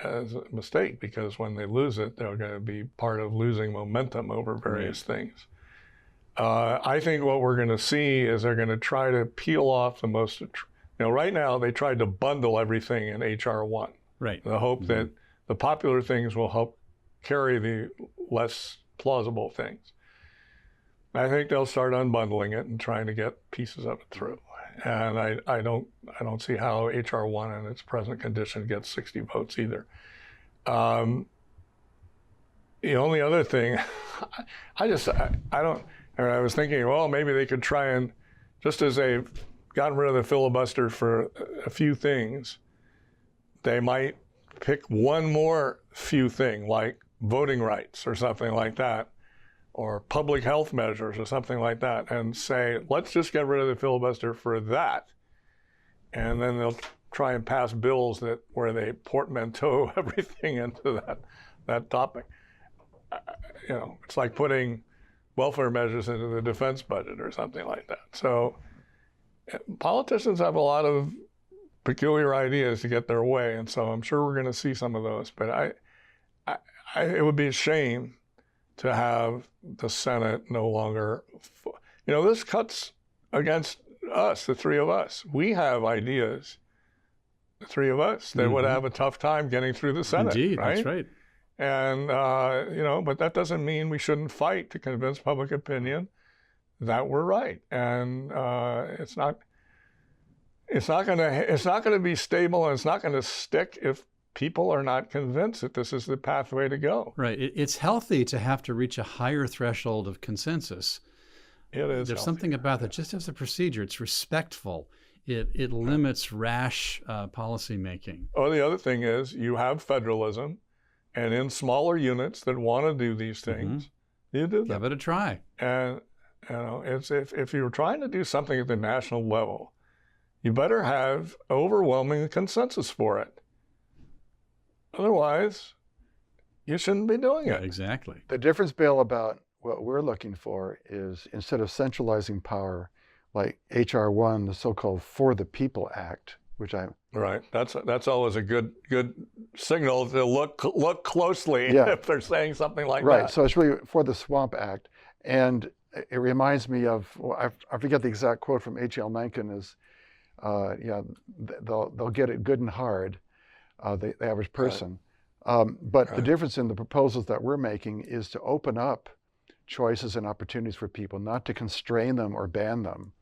as a mistake, because when they lose it, they're going to be part of losing momentum over various things. I think what we're going to see is they're going to try to peel off the most, right now they tried to bundle everything in H.R. 1. Right. The hope that the popular things will help carry the less plausible things. I think they'll start unbundling it and trying to get pieces of it through. And I don't see how H.R. 1 in its present condition gets 60 votes either. The only other thing, I was thinking, well, maybe they could try and, just as they've gotten rid of the filibuster for a few things, they might pick one more few thing, like voting rights or something like that, or public health measures or something like that, and say, let's just get rid of the filibuster for that. And then they'll try and pass bills where they portmanteau everything into that topic. It's like putting welfare measures into the defense budget or something like that. So politicians have a lot of peculiar ideas to get their way, and so I'm sure we're going to see some of those. But it would be a shame to have the Senate no longer, this cuts against us, the three of us. We have ideas, the three of us, that would have a tough time getting through the Senate. Indeed, right? That's right. And, but that doesn't mean we shouldn't fight to convince public opinion that we're right. And it's not going to be stable, and it's not going to stick if people are not convinced that this is the pathway to go. Right. It's healthy to have to reach a higher threshold of consensus. It is. There's something about that, just as a procedure, it's respectful. It limits rash policy making. Oh, the other thing is you have federalism, and in smaller units that want to do these things, you do them. Give it a try. And it's if you're trying to do something at the national level, you better have overwhelming consensus for it. Otherwise, you shouldn't be doing it. Exactly. The difference, Bill, about what we're looking for is, instead of centralizing power, like H.R. 1, the so-called For the People Act, which right. That's always a good signal to look closely if they're saying something like that. Right. So it's really For the Swamp Act, and it reminds me of, I forget the exact quote from H.L. Mencken is, they'll get it good and hard, the average person. But the difference in the proposals that we're making is to open up choices and opportunities for people, not to constrain them or ban them.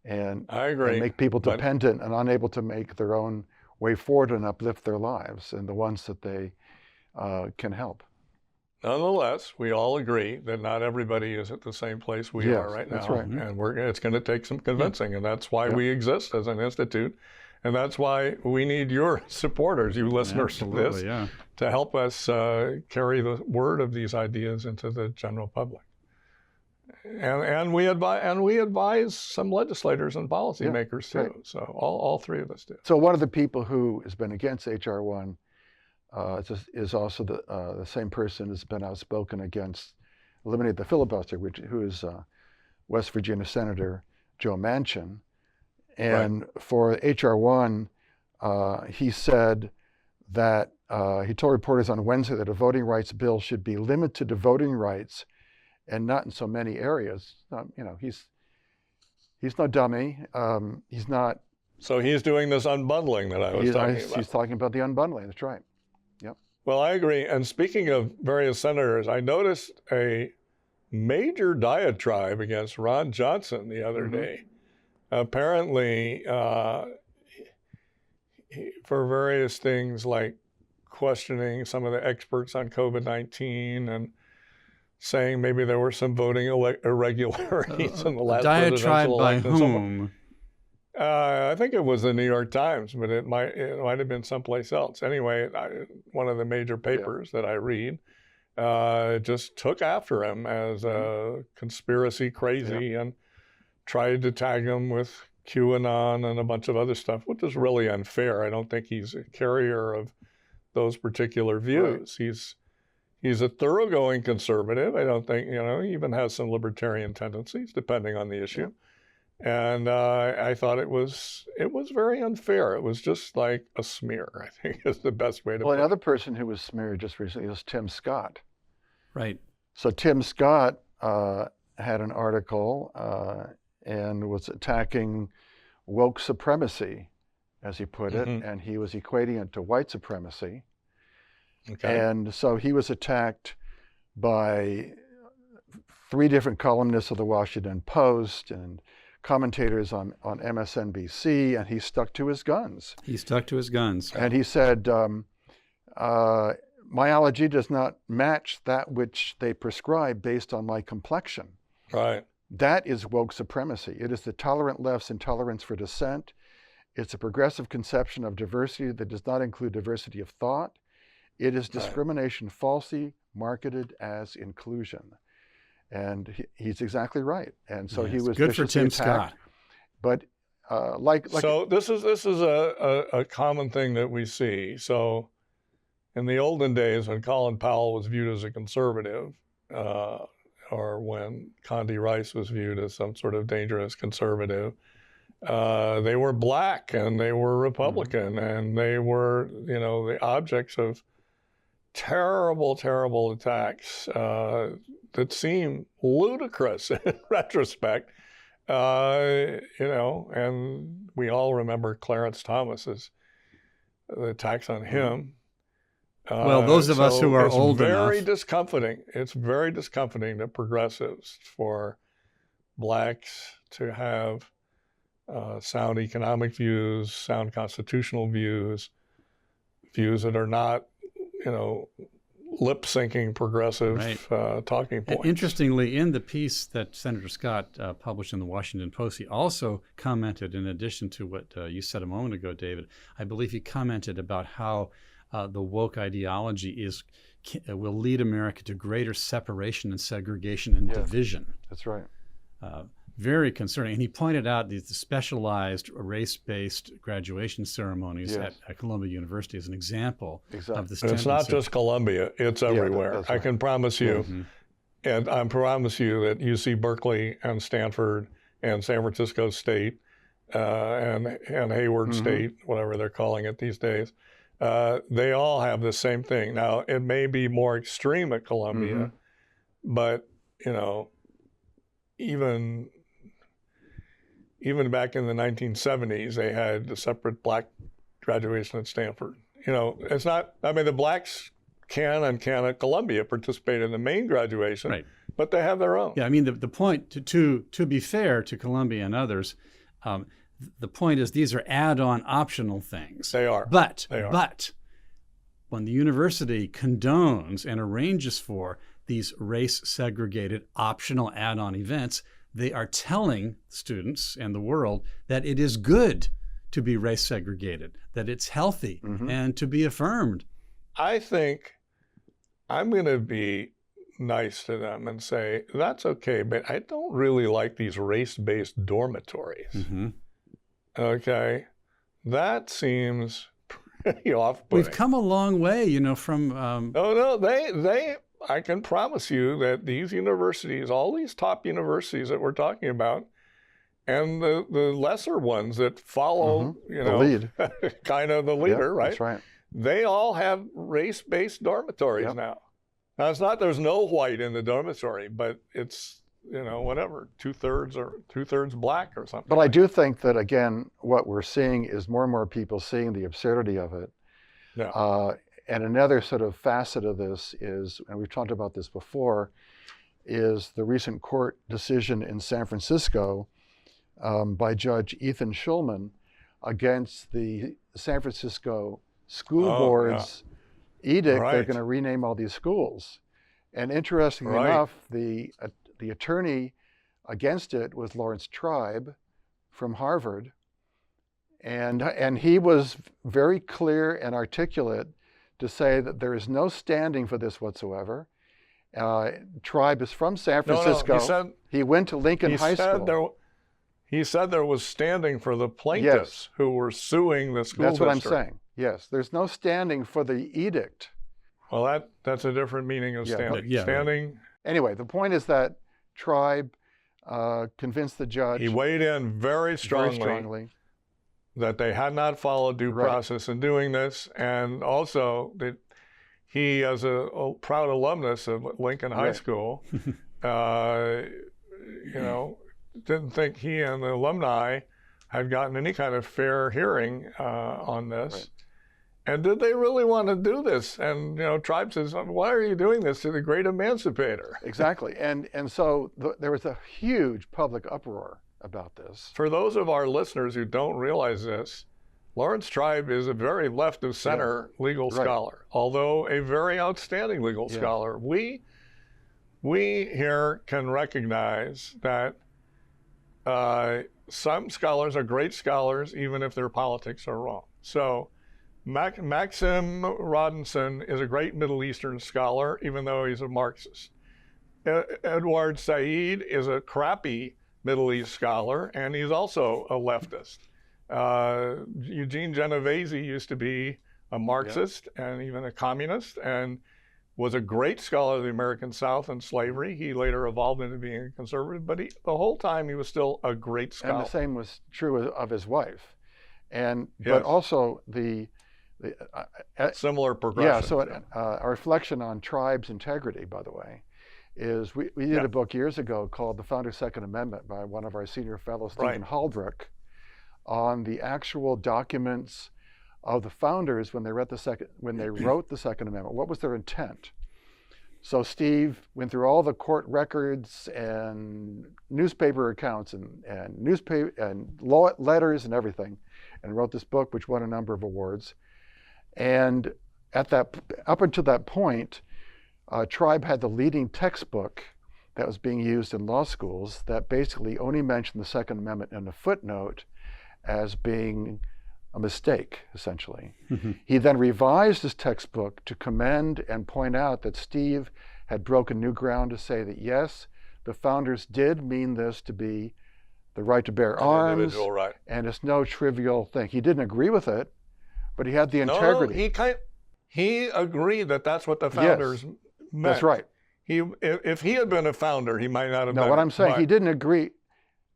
And, I agree. And make people dependent and unable to make their own way forward and uplift their lives and the ones that they can help. Nonetheless, we all agree that not everybody is at the same place we are right now. That's right. And it's going to take some convincing, and that's why we exist as an institute. And that's why we need your supporters, you listeners to this, to help us carry the word of these ideas into the general public. And we advise some legislators and policymakers too. Right. So all three of us do. So one of the people who has been against H.R. 1 is also the same person who's been outspoken against eliminating the filibuster, who is West Virginia Senator Joe Manchin. And for H.R. 1, he said that he told reporters on Wednesday that a voting rights bill should be limited to voting rights and not in so many areas. He's no dummy. He's not. So he's doing this unbundling that I was talking about. He's talking about the unbundling. That's right. Yep. Well, I agree. And speaking of various senators, I noticed a major diatribe against Ron Johnson the other day. Apparently, for various things like questioning some of the experts on COVID-19 and saying maybe there were some voting irregularities in the last diatribe presidential by election. whom? I think it was the New York Times, but it might have been someplace else. Anyway, one of the major papers that I read just took after him as a conspiracy crazy and tried to tag him with QAnon and a bunch of other stuff, which is really unfair. I don't think he's a carrier of those particular views. Right. He's a thoroughgoing conservative. I don't think, he even has some libertarian tendencies, depending on the issue. And I thought it was very unfair. It was just like a smear, I think is the best way to put it. Well, another person who was smeared just recently was Tim Scott. Right. So Tim Scott had an article and was attacking woke supremacy, as he put it, and he was equating it to white supremacy. Okay. And so he was attacked by 3 different columnists of the Washington Post and commentators on MSNBC, and he stuck to his guns. And he said, my allergy does not match that which they prescribe based on my complexion. Right. That is woke supremacy. It is the tolerant left's intolerance for dissent. It's a progressive conception of diversity that does not include diversity of thought. It is discrimination falsely marketed as inclusion. And he's exactly right. And so he was good for Tim Scott. But so this is a common thing that we see. So in the olden days when Colin Powell was viewed as a conservative, or when Condi Rice was viewed as some sort of dangerous conservative, they were black and they were Republican, and they were, the objects of terrible, terrible attacks that seem ludicrous in retrospect, and we all remember Clarence Thomas's the attacks on him. Well, those of us who are old enough. It's very discomforting to progressives for blacks to have sound economic views, sound constitutional views that are not, lip-syncing progressive talking points. Interestingly, in the piece that Senator Scott published in the Washington Post, he also commented, in addition to what you said a moment ago, David, I believe he commented about how the woke ideology will lead America to greater separation and segregation and division. That's right. Very concerning. And he pointed out the specialized race-based graduation ceremonies at Columbia University as an example of this tendency. It's not just Columbia, it's everywhere. That's I can promise you, and I promise you that UC Berkeley and Stanford and San Francisco State and Hayward State, whatever they're calling it these days, they all have the same thing. Now, it may be more extreme at Columbia, but, even back in the 1970s, they had a separate black graduation at Stanford. It's not, the blacks can at Columbia participate in the main graduation, but they have their own. Yeah, the point, to be fair to Columbia and others, the point is these are add-on optional things. They are. But when the university condones and arranges for these race-segregated optional add-on events, they are telling students and the world that it is good to be race-segregated, that it's healthy and to be affirmed. I think I'm going to be nice to them and say, that's okay, but I don't really like these race-based dormitories. Okay? That seems pretty off-putting. We've come a long way, from... I can promise you that these universities, all these top universities that we're talking about, and the lesser ones that follow, the lead, kind of the leader, right? That's right. They all have race-based dormitories now. Now, it's not there's no white in the dormitory, but it's, whatever, two-thirds black or something. But I do think that, again, what we're seeing is more and more people seeing the absurdity of it. Yeah. And another sort of facet of this is, and we've talked about this before, is the recent court decision in San Francisco by Judge Ethan Schulman against the San Francisco School Board's edict. They're going to rename all these schools. And interestingly enough, the attorney against it was Lawrence Tribe from Harvard. And he was very clear and articulate to say that there is no standing for this whatsoever. Tribe is from San Francisco. He went to Lincoln High School. He said there was standing for the plaintiffs who were suing the school district. That's what I'm saying. Yes, there's no standing for the edict. Well, that's a different meaning of standing. Standing. Anyway, the point is that Tribe convinced the judge. He weighed in very strongly. That they had not followed due process in doing this, and also that he, as a proud alumnus of Lincoln High School, didn't think he and the alumni had gotten any kind of fair hearing on this. And did they really want to do this? And Tribe says, why are you doing this to the great emancipator? Exactly, and so there was a huge public uproar about this. For those of our listeners who don't realize this, Lawrence Tribe is a very left of center legal scholar, although a very outstanding legal scholar. We here can recognize that some scholars are great scholars, even if their politics are wrong. So Maxim Rodinson is a great Middle Eastern scholar, even though he's a Marxist. Edward Said is a crappy Middle East scholar, and he's also a leftist. Eugene Genovese used to be a Marxist and even a communist, and was a great scholar of the American South and slavery. He later evolved into being a conservative, but the whole time he was still a great scholar. And the same was true of his wife. And Yes. but also Similar progression. yeah. So a reflection on tribes' integrity, by the way, is we did a book years ago called The Founders' Second Amendment by one of our senior fellows, Stephen Haldruck, on the actual documents of the founders when they wrote the Second Amendment. What was their intent? So Steve went through all the court records and newspaper accounts and newspaper and letters and everything, and wrote this book, which won a number of awards. And up until that point, Tribe had the leading textbook that was being used in law schools that basically only mentioned the Second Amendment in a footnote as being a mistake, essentially. Mm-hmm. He then revised his textbook to commend and point out that Steve had broken new ground to say that, yes, the founders did mean this to be the right to bear arms, individual right. And it's no trivial thing. He didn't agree with it, but he had the integrity. No, he agreed that that's what the founders meant. That's right. If he had been a founder, he might not have. No, what I'm saying, he didn't agree.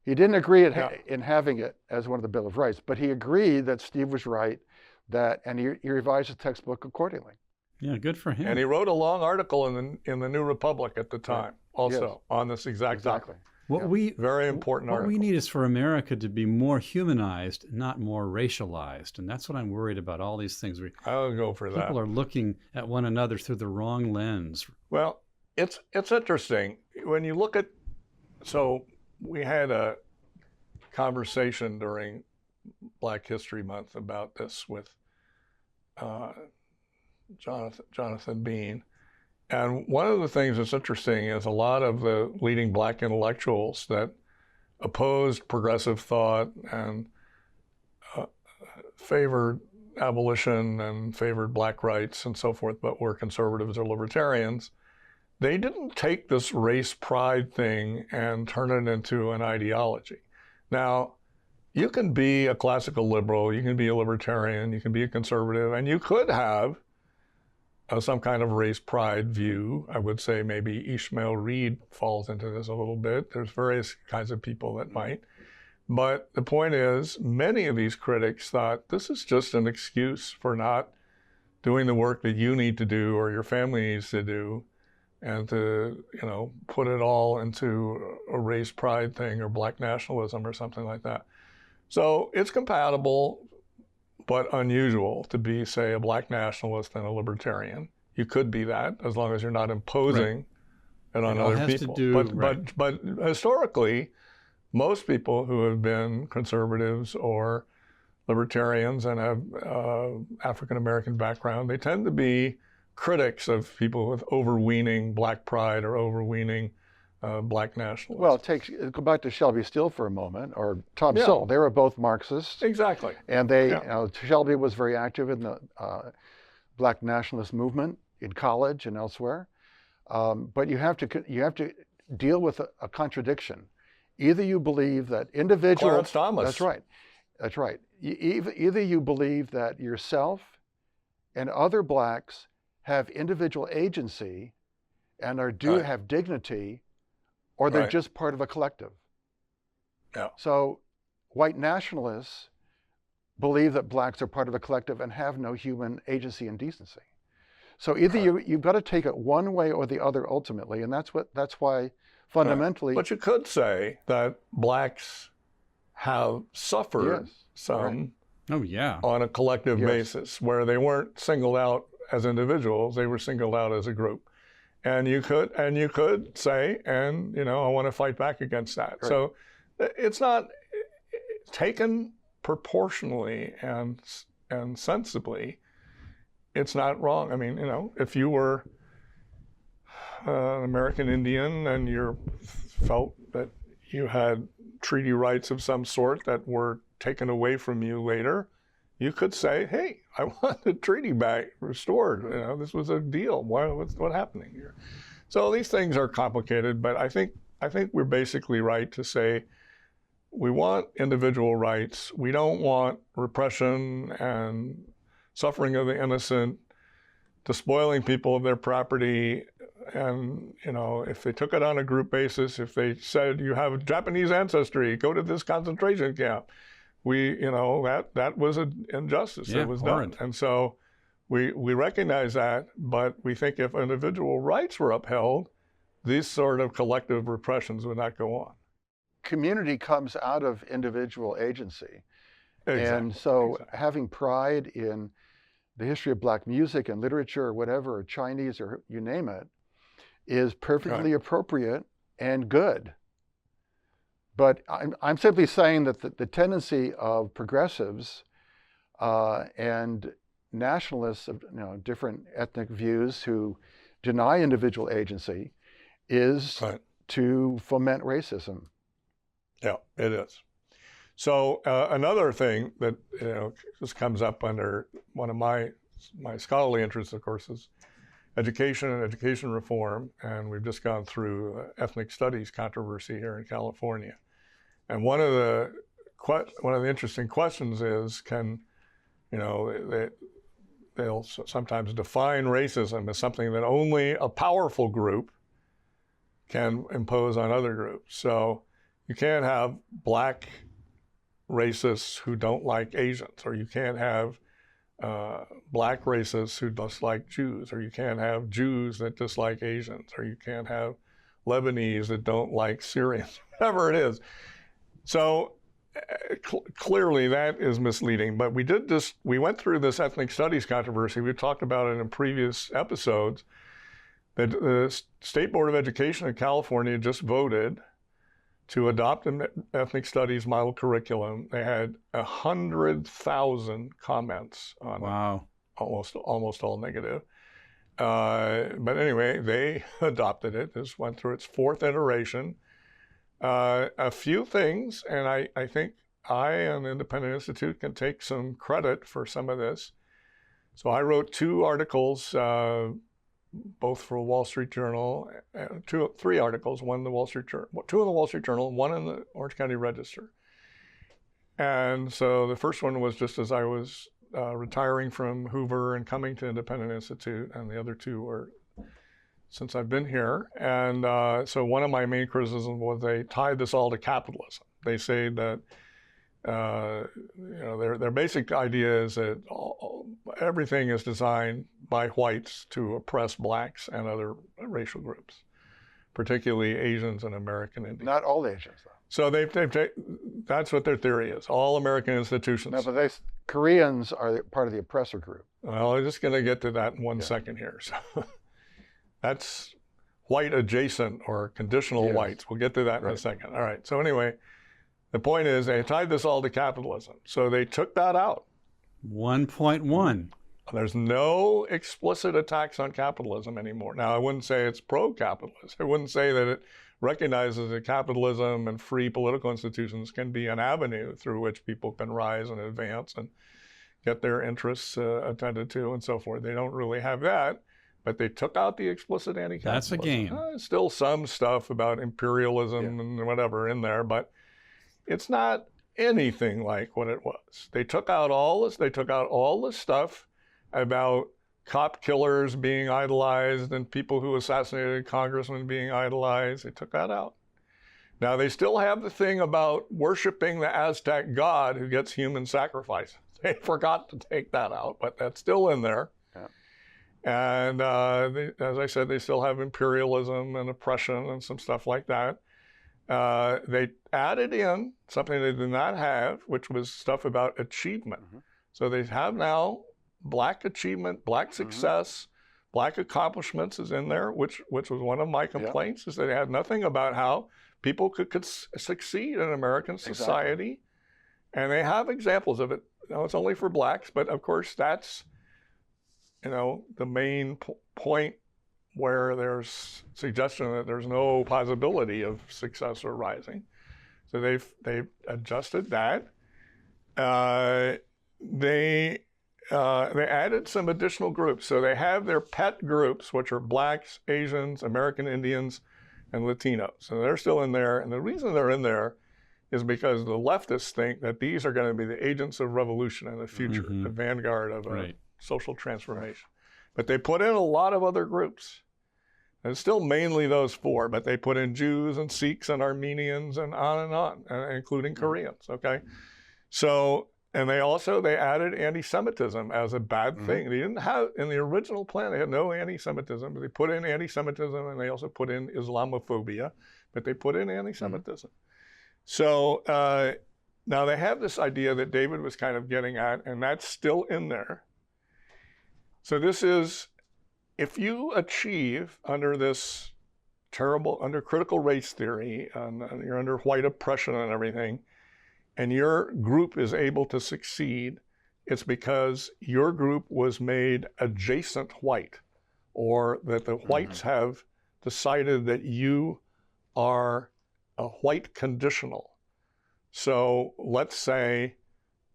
He didn't agree in having it as one of the Bill of Rights, but he agreed that Steve was right, and he revised his textbook accordingly. Yeah, good for him. And he wrote a long article in the New Republic at the time, also on this exact topic. Very important article. What we need is for America to be more humanized, not more racialized, and that's what I'm worried about. All these things. I'll go for that. People are looking at one another through the wrong lens. Well, it's interesting when you look at. So we had a conversation during Black History Month about this with Jonathan Bean. And one of the things that's interesting is a lot of the leading Black intellectuals that opposed progressive thought and favored abolition and favored Black rights and so forth, but were conservatives or libertarians, they didn't take this race pride thing and turn it into an ideology. Now, you can be a classical liberal, you can be a libertarian, you can be a conservative, and you could have some kind of race pride view. I would say maybe Ishmael Reed falls into this a little bit. There's various kinds of people that might. But the point is, many of these critics thought this is just an excuse for not doing the work that you need to do or your family needs to do, and to, put it all into a race pride thing or Black nationalism or something like that. So it's compatible, but unusual to be, say, a Black nationalist and a libertarian. You could be that as long as you're not imposing it on other people. But historically, most people who have been conservatives or libertarians and have African American background, they tend to be critics of people with overweening Black pride or overweening Black nationalism. Well, go back to Shelby Steele for a moment, or Tom Sowell. They were both Marxists. Exactly. And Shelby was very active in the Black nationalist movement in college and elsewhere. But you have to deal with a contradiction. Either you believe that individuals. Clarence Thomas. That's right. Either you believe that yourself and other Blacks have individual agency and have dignity, or they're just part of a collective. Yeah. So white nationalists believe that Blacks are part of a collective and have no human agency and decency. So either you've got to take it one way or the other ultimately, and that's why fundamentally. But you could say that Blacks have suffered some on a collective basis, where they weren't singled out as individuals, they were singled out as a group. And you could say, I want to fight back against that. Right. So it's not taken proportionally and sensibly. It's not wrong. I mean, if you were an American Indian and you felt that you had treaty rights of some sort that were taken away from you later, you could say, hey, I want the treaty back restored. This was a deal. What's happening here? So these things are complicated, but I think we're basically right to say we want individual rights. We don't want repression and suffering of the innocent. despoiling people of their property. And, you know, if they took it on a group basis, if they said you have Japanese ancestry, go to this concentration camp, you know, that was an injustice. Yeah, it was horrid. done. And so we recognize that, but we think if individual rights were upheld, these sort of collective repressions would not go on. Community comes out of individual agency. Exactly. And so having pride in the history of Black music and literature or whatever, or Chinese or you name it, is perfectly appropriate and good. But I'm simply saying that the tendency of progressives and nationalists of different ethnic views who deny individual agency is to foment racism. Yeah, it is. So another thing that just comes up under one of my scholarly interests, of course, is education and education reform, and we've just gone through ethnic studies controversy here in California. And one of the interesting questions is, they'll sometimes define racism as something that only a powerful group can impose on other groups. So you can't have Black racists who don't like Asians, or you can't have Black racists who dislike Jews, or you can't have Jews that dislike Asians, or you can't have Lebanese that don't like Syrians, whatever it is. So clearly that is misleading. But we went through this ethnic studies controversy. We talked about it in previous episodes. That the State Board of Education in California just voted to adopt an ethnic studies model curriculum. They had 100,000 comments on Wow. it, almost all negative. But anyway, they adopted it. This went through its fourth iteration. A few things, and I think I and the Independent Institute can take some credit for some of this. So I wrote 2 articles, both for Wall Street Journal, 3 articles, 2 in the Wall Street Journal, 1 in the Orange County Register. And so the first one was just as I was retiring from Hoover and coming to Independent Institute, and the other 2 were since I've been here. And so one of my main criticisms was they tied this all to capitalism. They say that their basic idea is that everything is designed by whites to oppress Blacks and other racial groups, particularly Asians and American Indians. Not all Asians, though. So that's what their theory is. All American institutions. No, but Koreans are part of the oppressor group. Well, I'm just going to get to that in one second here. So that's white adjacent or conditional whites. We'll get to that in a second. All right. So anyway, the point is they tied this all to capitalism. So they took that out. 1.1. There's no explicit attacks on capitalism anymore. Now, I wouldn't say it's pro-capitalist. I wouldn't say that it recognizes that capitalism and free political institutions can be an avenue through which people can rise and advance and get their interests attended to and so forth. They don't really have that, but they took out the explicit anti-capitalism. That's a game. Still some stuff about imperialism and whatever in there, but it's not anything like what it was. They took out all this. They took out all the stuff about cop killers being idolized and people who assassinated congressmen being idolized. They took that out. Now, they still have the thing about worshiping the Aztec god who gets human sacrifice. They forgot to take that out, but that's still in there. Yeah. And as I said, they still have imperialism and oppression and some stuff like that. They added in something they did not have, which was stuff about achievement. Mm-hmm. So they have now Black achievement, Black success, Black accomplishments is in there, which was one of my complaints, is that they had nothing about how people could succeed in American society. Exactly. And they have examples of it. Now, it's only for Blacks, but of course that's, the main point where there's suggestion that there's no possibility of success or rising. So they've adjusted that. They added some additional groups. So they have their pet groups, which are Blacks, Asians, American Indians, and Latinos. So they're still in there. And the reason they're in there is because the leftists think that these are going to be the agents of revolution in the future, the vanguard of a social transformation. But they put in a lot of other groups. And it's still mainly those four, but they put in Jews and Sikhs and Armenians and on, including Koreans, okay? So, and they added anti-Semitism as a bad thing. They didn't have, in the original plan, they had no anti-Semitism, but they put in anti-Semitism, and they also put in Islamophobia, but they put in anti-Semitism. So now they have this idea that David was kind of getting at, and that's still in there. So this is, if you achieve under this under critical race theory, and you're under white oppression and everything, and your group is able to succeed, it's because your group was made adjacent white, or that the whites have decided that you are a white conditional. So let's say,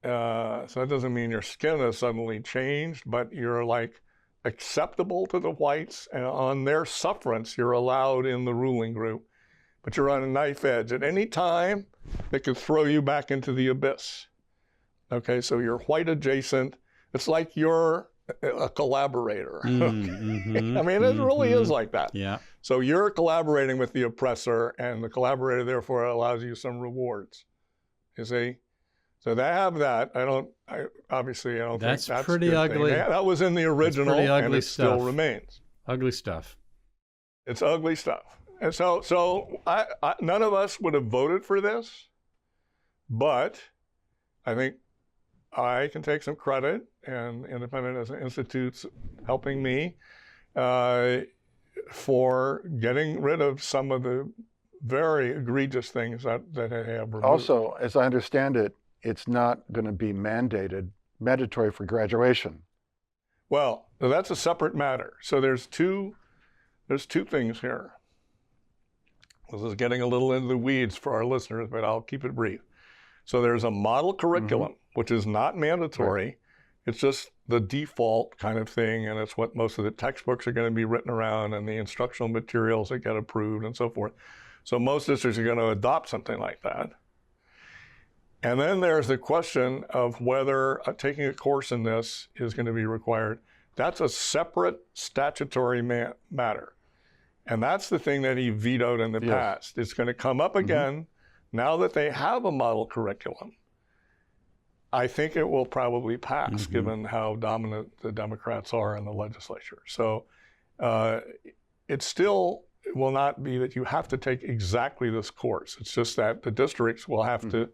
so that doesn't mean your skin has suddenly changed, but you're like acceptable to the whites, and on their sufferance, you're allowed in the ruling group, but you're on a knife edge. At any time, they could throw you back into the abyss. Okay, so you're white adjacent. It's like you're a collaborator. I mean, it really is like that. Yeah. So you're collaborating with the oppressor, and the collaborator therefore allows you some rewards. You see? So they have that. Obviously, I don't think that's pretty ugly. That was in the original, and it still remains. Ugly stuff. It's ugly stuff. And so none of us would have voted for this, but I think I can take some credit, and Independent as an institute's helping me for getting rid of some of the very egregious things that they have removed. Also, as I understand it, it's not going to be mandatory for graduation. Well, that's a separate matter. So there's two things here. This is getting a little into the weeds for our listeners, but I'll keep it brief. So there's a model curriculum, which is not mandatory. Right. It's just the default kind of thing, and it's what most of the textbooks are going to be written around, and the instructional materials that get approved and so forth. So most districts are going to adopt something like that. And then there's the question of whether taking a course in this is going to be required. That's a separate statutory matter. And that's the thing that he vetoed in the past. It's going to come up again now that they have a model curriculum. I think it will probably pass, given how dominant the Democrats are in the legislature. So it still will not be that you have to take exactly this course. It's just that the districts will have to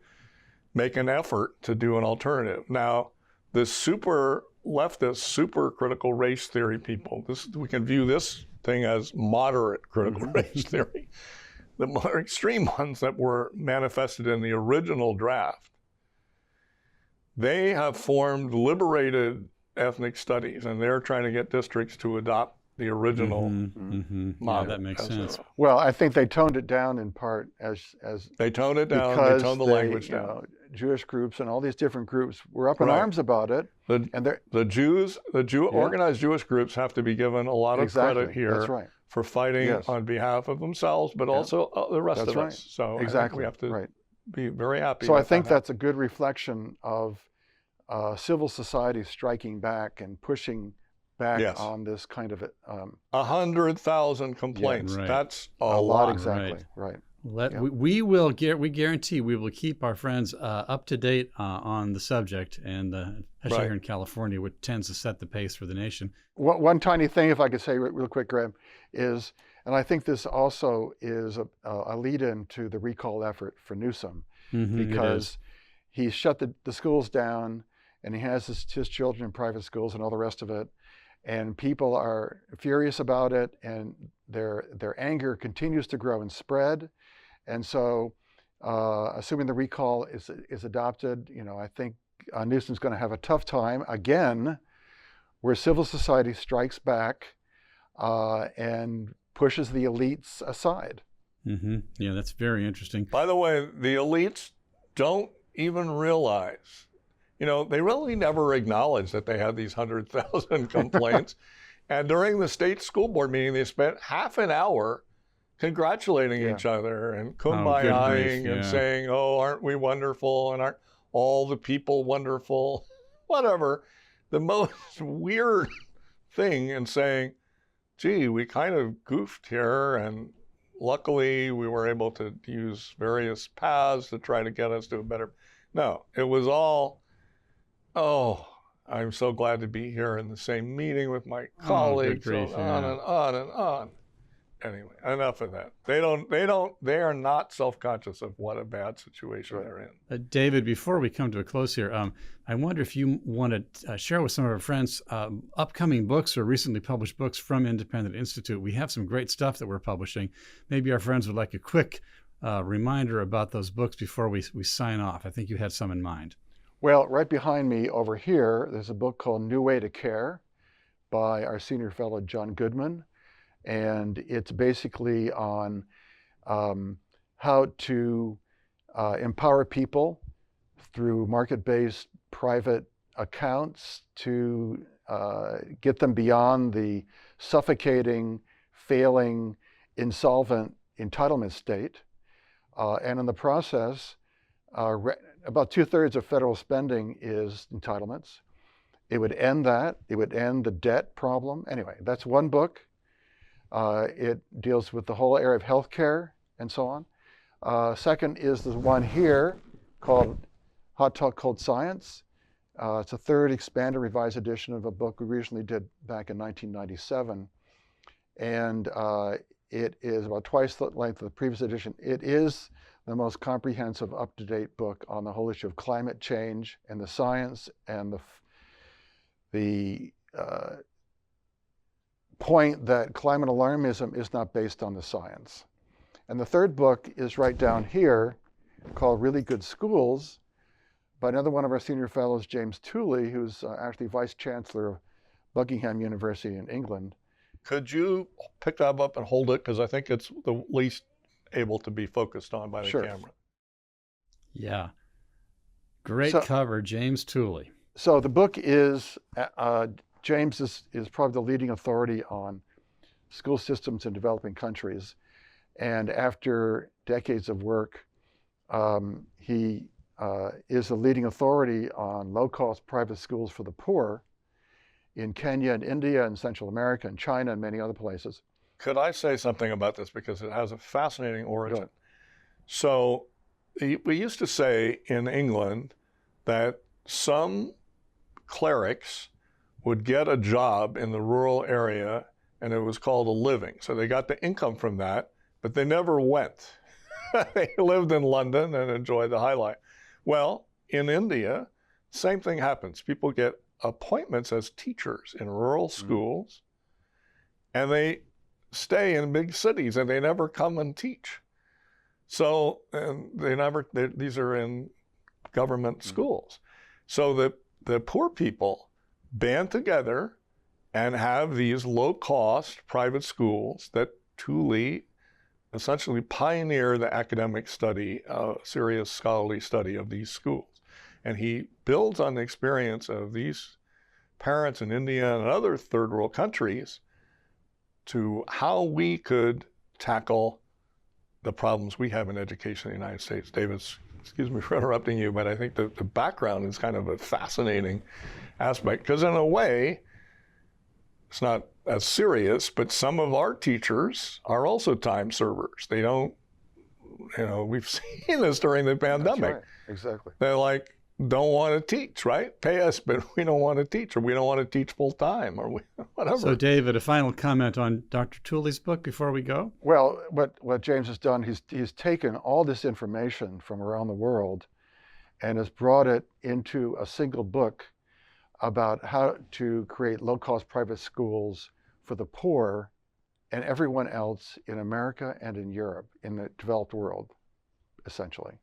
make an effort to do an alternative. Now, the super leftist, super critical race theory people, we can view this thing as moderate critical race theory. The more extreme ones that were manifested in the original draft, they have formed liberated ethnic studies, and they're trying to get districts to adopt the original model. Yeah, that makes sense. Well, I think they toned it down in part as they toned it down. They toned the language down. Know, Jewish groups and all these different groups were up in arms about it. Organized Jewish groups have to be given a lot of credit here for fighting on behalf of themselves, but also the rest of us. So we have to be very happy. So I think that's a good reflection of civil society striking back and pushing back on this kind of 100,000 complaints. That's a lot. Exactly. Right. We guarantee we will keep our friends up to date on the subject, and especially here in California, which tends to set the pace for the nation. One tiny thing, if I could say real quick, Graham, is, and I think this also is a lead-in to the recall effort for Newsom, because he shut the schools down, and he has his children in private schools and all the rest of it, and people are furious about it, and their anger continues to grow and spread. And so, assuming the recall is adopted, I think Newsom's going to have a tough time again, where civil society strikes back and pushes the elites aside. Yeah, that's very interesting. By the way, the elites don't even realize. They really never acknowledged that they had these 100,000 complaints. And during the state school board meeting, they spent half an hour congratulating each other and kumbayaing and saying, oh, aren't we wonderful? And aren't all the people wonderful? Whatever. The most weird thing and saying, gee, we kind of goofed here, and luckily we were able to use various paths to try to get us to a better. No, it was all, oh, I'm so glad to be here in the same meeting with my colleagues, good grief, on and on and on. Anyway, enough of that. They are not self-conscious of what a bad situation they're in. David, before we come to a close here, I wonder if you want to share with some of our friends upcoming books or recently published books from Independent Institute. We have some great stuff that we're publishing. Maybe our friends would like a quick reminder about those books before we sign off. I think you had some in mind. Well, right behind me over here, there's a book called New Way to Care by our senior fellow, John Goodman. And it's basically on how to empower people through market-based private accounts to get them beyond the suffocating, failing, insolvent entitlement state. And in the process, about 2/3 of federal spending is entitlements. It would end that. It would end the debt problem. Anyway, that's one book. It deals with the whole area of healthcare and so on. Second is the one here called Hot Talk Cold Science. It's a third expanded revised edition of a book we originally did back in 1997. And it is about twice the length of the previous edition. It is the most comprehensive, up-to-date book on the whole issue of climate change and the science and the point that climate alarmism is not based on the science. And the third book is right down here called Really Good Schools by another one of our senior fellows, James Tooley, who's actually Vice Chancellor of Buckingham University in England. Could you pick that up and hold it? Because I think it's the least able to be focused on by the camera. Yeah. Great cover, James Tooley. So the book is, James is probably the leading authority on school systems in developing countries. And after decades of work, he is the leading authority on low-cost private schools for the poor in Kenya and India and Central America and China and many other places. Could I say something about this, because it has a fascinating origin? So we used to say in England that some clerics would get a job in the rural area, and it was called a living. So they got the income from that, but they never went. They lived in London and enjoyed the high life. Well, in India, same thing happens. People get appointments as teachers in rural schools, and they stay in big cities, and they never come and teach. So, and these are in government schools. So the poor people band together and have these low-cost private schools that Tooley essentially pioneered the academic study, serious scholarly study of these schools. And he builds on the experience of these parents in India and other third world countries to how we could tackle the problems we have in education in the United States. David, excuse me for interrupting you, but I think the background is kind of a fascinating aspect, because in a way, it's not as serious, but some of our teachers are also time servers. They don't, we've seen this during the pandemic. That's right. Exactly. They're like, don't want to teach, right? Pay us, but we don't want to teach, or we don't want to teach full time, or whatever. So David, a final comment on Dr. Tooley's book before we go? Well, what James has done, he's taken all this information from around the world and has brought it into a single book about how to create low-cost private schools for the poor and everyone else in America and in Europe, in the developed world, essentially.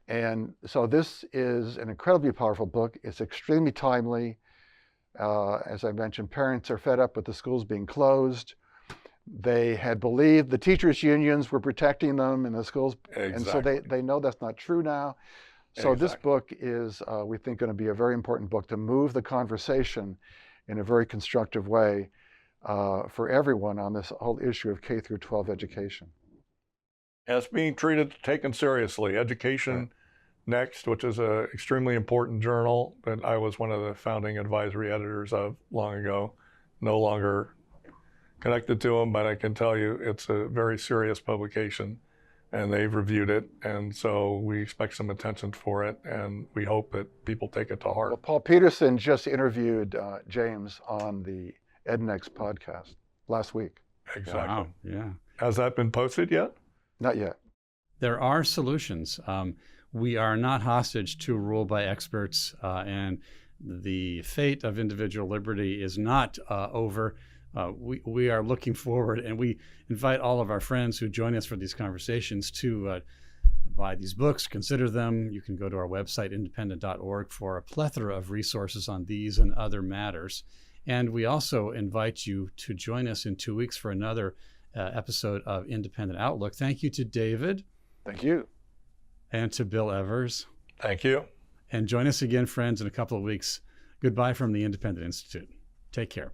And so this is an incredibly powerful book. It's extremely timely. As I mentioned, parents are fed up with the schools being closed. They had believed the teachers' unions were protecting them in the schools. Exactly. And so they know that's not true now. So this book is, we think, going to be a very important book to move the conversation in a very constructive way for everyone on this whole issue of K through 12 education. And it's being taken seriously. Education Next, which is an extremely important journal that I was one of the founding advisory editors of long ago, no longer connected to them, but I can tell you it's a very serious publication, and they've reviewed it, and so we expect some attention for it, and we hope that people take it to heart. Well, Paul Peterson just interviewed James on the EdNext podcast last week. Exactly. Wow. Yeah. Has that been posted yet? Not yet. There are solutions. We are not hostage to rule by experts, and the fate of individual liberty is not over. We are looking forward, and we invite all of our friends who join us for these conversations to buy these books, consider them. You can go to our website, independent.org, for a plethora of resources on these and other matters. And we also invite you to join us in 2 weeks for another episode of Independent Outlook. Thank you to David. Thank you. And to Bill Evers. Thank you. And join us again, friends, in a couple of weeks. Goodbye from the Independent Institute. Take care.